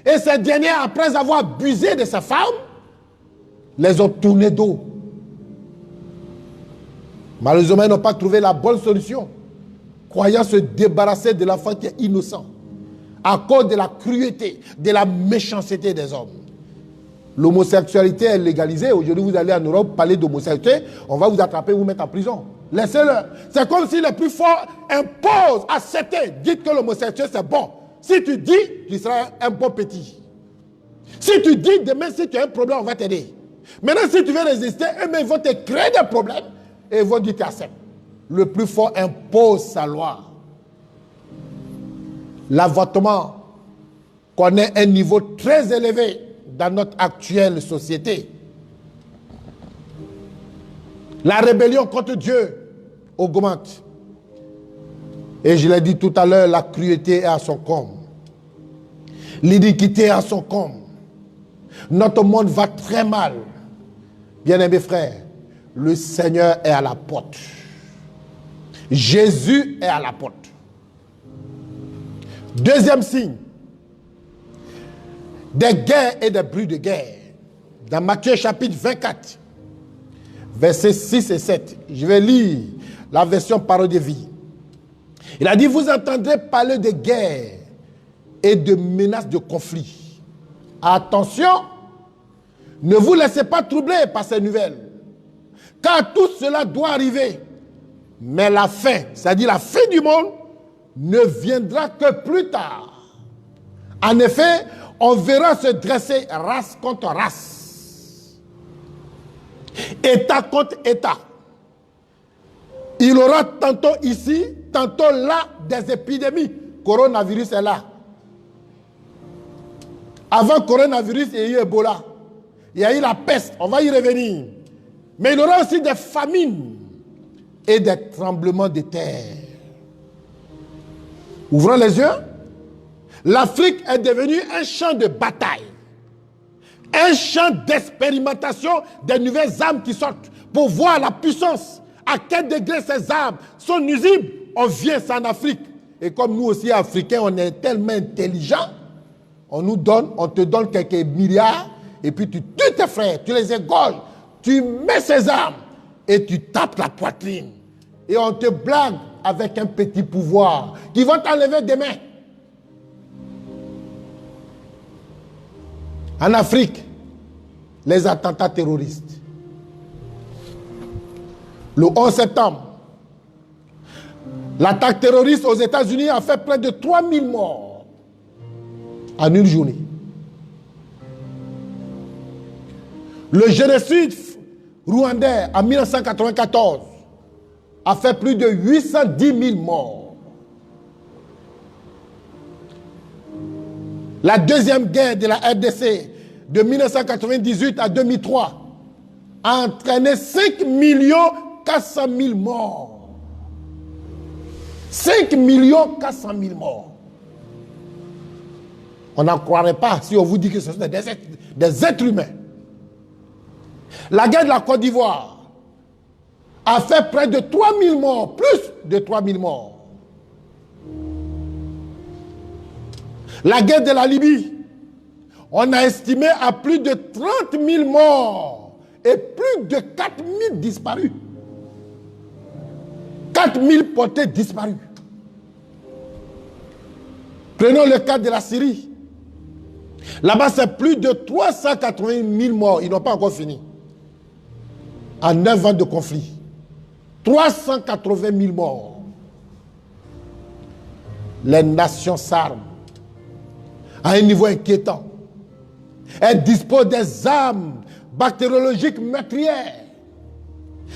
Et ces derniers, après avoir abusé de ces femmes, les ont tournées dos. Malheureusement, ils n'ont pas trouvé la bonne solution, croyant se débarrasser de l'enfant qui est innocent, à cause de la cruauté, de la méchanceté des hommes. L'homosexualité est légalisée. Aujourd'hui, vous allez en Europe parler d'homosexualité, on va vous attraper, vous mettre en prison. Laissez-le. C'est comme si les plus forts imposent, acceptez, dites que l'homosexualité c'est bon. Si tu dis, tu seras un bon petit. Si tu dis demain, si tu as un problème, on va t'aider. Maintenant, si tu veux résister, eux, ils vont te créer des problèmes et ils vont dire tu acceptes. Le plus fort impose sa loi. L'avortement connaît un niveau très élevé dans notre actuelle société. La rébellion contre Dieu augmente. Et je l'ai dit tout à l'heure, la cruauté est à son comble. L'iniquité est à son comble. Notre monde va très mal. Bien-aimés frères, le Seigneur est à la porte. Jésus est à la porte. Deuxième signe, des guerres et des bruits de guerre. Dans Matthieu chapitre 24, versets 6 et 7, je vais lire la version parole de vie. Il a dit, vous entendrez parler de guerre et de menaces de conflit. Attention, ne vous laissez pas troubler par ces nouvelles, car tout cela doit arriver. Mais la fin, c'est-à-dire la fin du monde, ne viendra que plus tard. En effet, on verra se dresser race contre race, État contre État. Il y aura tantôt ici, tantôt là, des épidémies. Coronavirus est là. Avant coronavirus, il y a eu Ebola. Il y a eu la peste, on va y revenir. Mais il y aura aussi des famines et des tremblements de terre. Ouvrons les yeux. L'Afrique est devenue un champ de bataille. Un champ d'expérimentation des nouvelles armes qui sortent pour voir la puissance. À quel degré ces armes sont nuisibles. On vient ça en Afrique. Et comme nous aussi, Africains, on est tellement intelligents, on te donne quelques milliards, et puis tu tues tes frères, tu les égorges, tu mets ces armes, et tu tapes la poitrine. Et on te blague avec un petit pouvoir qui va t'enlever demain. En Afrique, les attentats terroristes. Le 11 septembre, l'attaque terroriste aux États-Unis a fait près de 3000 morts en une journée. Le génocide rwandais en 1994 a fait plus de 810 000 morts. La deuxième guerre de la RDC de 1998 à 2003 a entraîné 5 400 000 morts. 5 400 000 morts. On n'en croirait pas si on vous dit que ce sont des êtres humains. La guerre de la Côte d'Ivoire a fait près de 3000 morts, plus de 3000 morts. La guerre de la Libye, on a estimé à plus de 30 000 morts et plus de 4 000 disparus. 4 000 portés disparus. Prenons le cas de la Syrie. Là-bas, c'est plus de 380 000 morts. Ils n'ont pas encore fini. En 9 ans de conflit. 380 000 morts. Les nations s'arment à un niveau inquiétant. Elles disposent des armes bactériologiques meurtrières.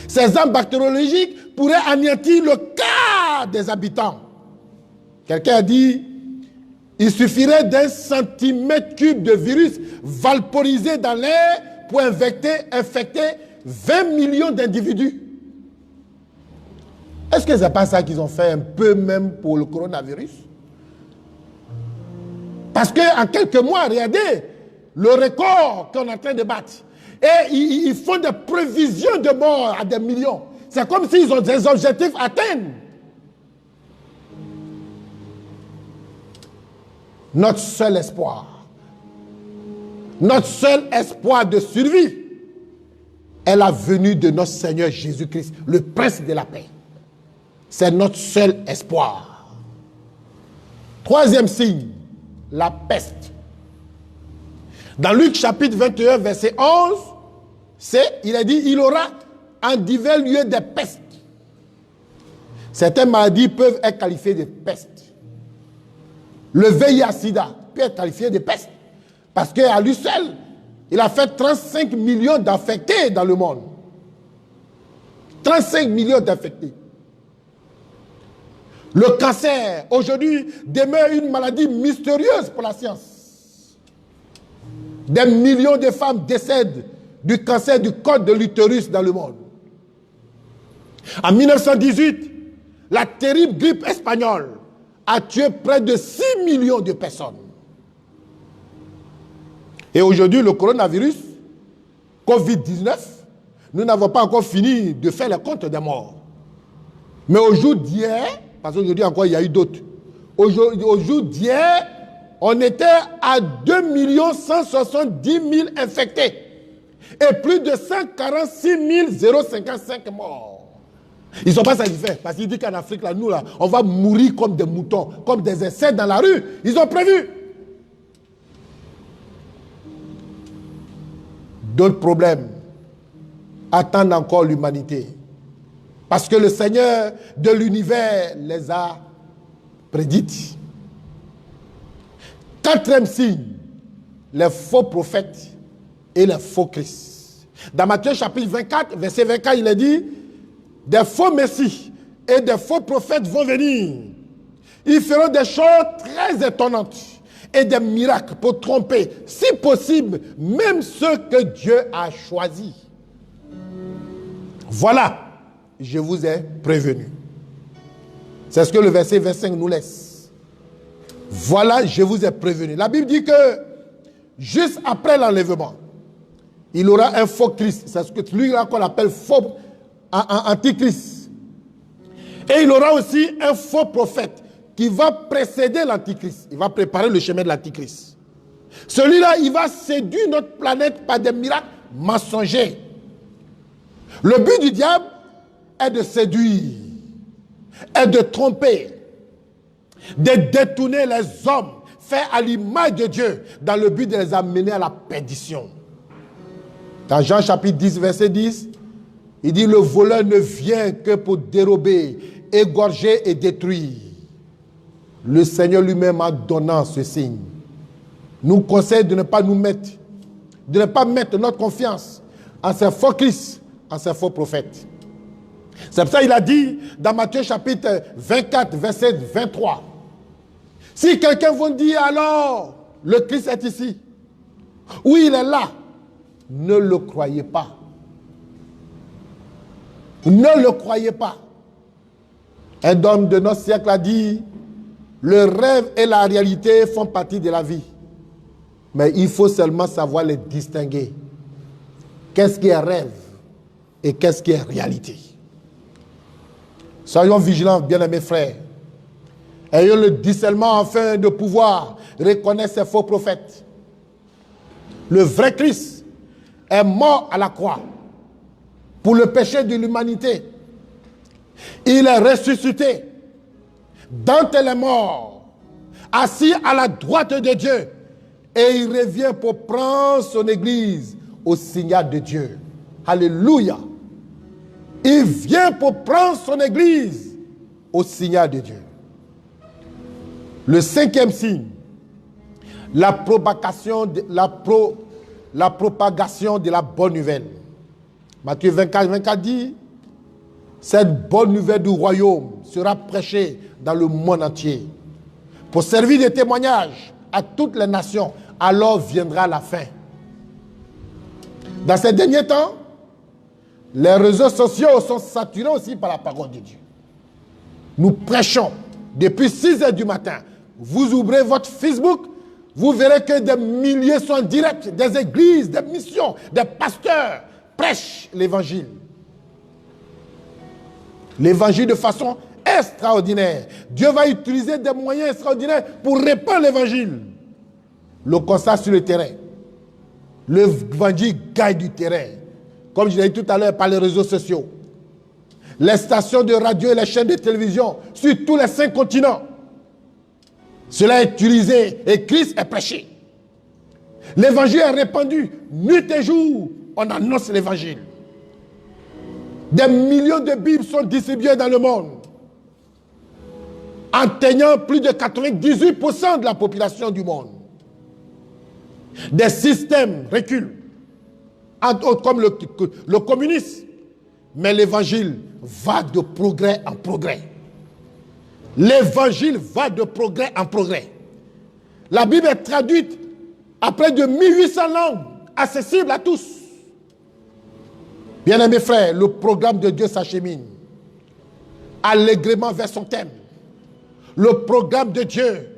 Ces armes bactériologiques pourraient anéantir le quart des habitants. Quelqu'un a dit, il suffirait d'un centimètre cube de virus vaporisé dans l'air pour infecter 20 millions d'individus. Est-ce que ce n'est pas ça qu'ils ont fait un peu même pour le coronavirus? Parce qu'en quelques mois, regardez le record qu'on est en train de battre. Et ils font des prévisions de mort à des millions. C'est comme s'ils ont des objectifs à atteindre. Notre seul espoir de survie est la venue de notre Seigneur Jésus-Christ, le Prince de la paix. C'est notre seul espoir. Troisième signe, la peste. Dans Luc chapitre 21, verset 11, il a dit, il aura en divers lieux des pestes. Certaines maladies peuvent être qualifiées de pestes. Le VIH-Sida peut être qualifié de peste. Parce qu'à lui seul, il a fait 35 millions d'infectés dans le monde. 35 millions d'infectés. Le cancer, aujourd'hui, demeure une maladie mystérieuse pour la science. Des millions de femmes décèdent du cancer du col de l'utérus dans le monde. En 1918, la terrible grippe espagnole a tué près de 6 millions de personnes. Et aujourd'hui, le coronavirus, Covid-19, nous n'avons pas encore fini de faire le compte des morts. Mais au jour d'hier, parce qu'aujourd'hui encore il y a eu d'autres, au jour d'hier, on était à 2 170 000 infectés et plus de 146 055 morts. Ils ne sont pas satisfaits parce qu'ils disent qu'en Afrique, là, nous, là, on va mourir comme des moutons, comme des insectes dans la rue. Ils ont prévu. D'autres problèmes attendent encore l'humanité. Parce que le Seigneur de l'univers les a prédites. Quatrième signe, les faux prophètes et les faux Christ. Dans Matthieu chapitre 24, verset 24, il est dit, des faux messies et des faux prophètes vont venir. Ils feront des choses très étonnantes et des miracles pour tromper, si possible, même ceux que Dieu a choisis. Voilà, je vous ai prévenu. C'est ce que le verset 25 nous laisse. Voilà, je vous ai prévenu. La Bible dit que juste après l'enlèvement, il aura un faux Christ. C'est ce que lui là qu'on appelle faux antichrist. Et il aura aussi un faux prophète qui va précéder l'antichrist. Il va préparer le chemin de l'antichrist. Celui-là, il va séduire notre planète par des miracles mensongers. Le but du diable est de séduire, est de tromper, de détourner les hommes faits à l'image de Dieu dans le but de les amener à la perdition. Dans Jean chapitre 10, verset 10, il dit, le voleur ne vient que pour dérober, égorger et détruire. Le Seigneur lui-même en donnant ce signe nous conseille de ne pas mettre notre confiance en ces faux Christ, en ces faux prophètes. C'est pour ça qu'il a dit dans Matthieu chapitre 24, verset 23, si quelqu'un vous dit alors le Christ est ici, ou il est là, ne le croyez pas. Ne le croyez pas. Un homme de notre siècle a dit, le rêve et la réalité font partie de la vie. Mais il faut seulement savoir les distinguer. Qu'est-ce qui est rêve et qu'est-ce qui est réalité? Soyons vigilants, bien-aimés frères. Ayons le discernement afin de pouvoir reconnaître ces faux prophètes. Le vrai Christ est mort à la croix pour le péché de l'humanité. Il est ressuscité d'entre les morts, assis à la droite de Dieu, et il revient pour prendre son église au signal de Dieu. Alléluia. Il vient pour prendre son église au signal de Dieu. Le cinquième signe, la propagation de la bonne nouvelle. Matthieu 24, 24 dit, cette bonne nouvelle du royaume sera prêchée dans le monde entier pour servir de témoignage à toutes les nations. Alors viendra la fin. Dans ces derniers temps, les réseaux sociaux sont saturés aussi par la parole de Dieu. Nous prêchons depuis 6 heures du matin. Vous ouvrez votre Facebook, vous verrez que des milliers sont en direct, des églises, des missions, des pasteurs prêchent l'évangile. L'évangile de façon extraordinaire. Dieu va utiliser des moyens extraordinaires pour répandre l'évangile. Le constat sur le terrain. L'évangile gagne du terrain. Comme je l'ai dit tout à l'heure par les réseaux sociaux. Les stations de radio et les chaînes de télévision sur tous les 5 continents. Cela est utilisé et Christ est prêché. L'évangile est répandu. Nuit et jour, on annonce l'évangile. Des millions de Bibles sont distribuées dans le monde, atteignant plus de 98% de la population du monde. Des systèmes reculent, entre autres comme le communisme, mais l'évangile va de progrès en progrès. L'évangile va de progrès en progrès. La Bible est traduite à près de 1800 langues, accessible à tous. Bien-aimés frères, le programme de Dieu s'achemine allègrement vers son thème. Le programme de Dieu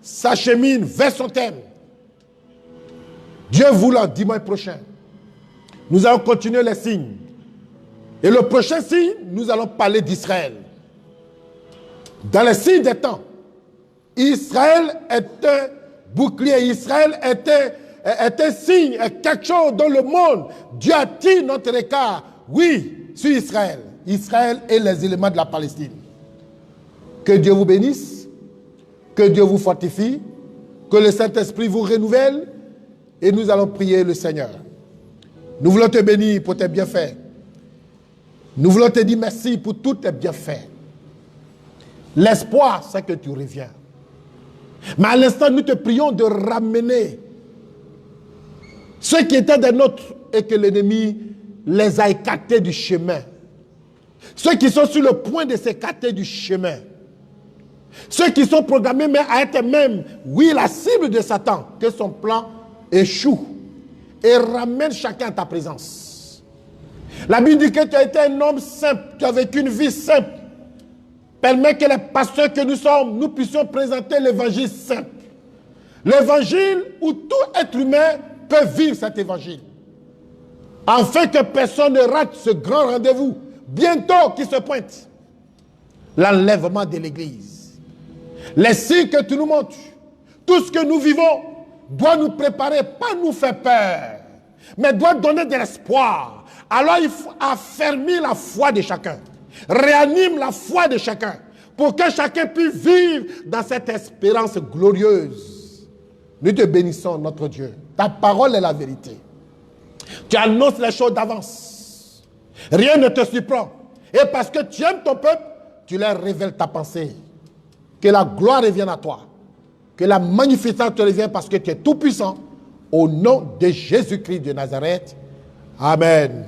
s'achemine vers son thème. Dieu voulant, dimanche prochain, nous allons continuer les signes. Et le prochain signe, nous allons parler d'Israël. Dans les signes des temps, Israël est un bouclier. Israël est un signe, est quelque chose dans le monde. Dieu attire notre regard, oui, sur Israël. Israël et les éléments de la Palestine. Que Dieu vous bénisse, que Dieu vous fortifie, que le Saint-Esprit vous renouvelle, et nous allons prier le Seigneur. Nous voulons te bénir pour tes bienfaits. Nous voulons te dire merci pour tous tes bienfaits. L'espoir, c'est que tu reviens. Mais à l'instant, nous te prions de ramener ceux qui étaient des nôtres et que l'ennemi les a écartés du chemin. Ceux qui sont sur le point de s'écarter du chemin. Ceux qui sont programmés mais à être même, oui, la cible de Satan, que son plan échoue et ramène chacun à ta présence. La Bible dit que tu as été un homme simple, tu as vécu une vie simple. Permets que les pasteurs que nous sommes, nous puissions présenter l'évangile simple. L'évangile où tout être humain peut vivre cet évangile. Afin que personne ne rate ce grand rendez-vous, bientôt qui se pointe. L'enlèvement de l'Église. Les signes que tu nous montres, tout ce que nous vivons, doit nous préparer, pas nous faire peur, mais doit donner de l'espoir. Alors il faut affermir la foi de chacun. Réanime la foi de chacun pour que chacun puisse vivre dans cette espérance glorieuse. Nous te bénissons, notre Dieu. Ta parole est la vérité. Tu annonces les choses d'avance. Rien ne te surprend. Et parce que tu aimes ton peuple, tu leur révèles ta pensée. Que la gloire revienne à toi. Que la magnificence te revienne parce que tu es tout puissant. Au nom de Jésus-Christ de Nazareth. Amen.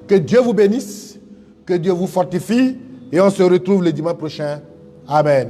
Que Dieu vous bénisse. Que Dieu vous fortifie et on se retrouve le dimanche prochain. Amen.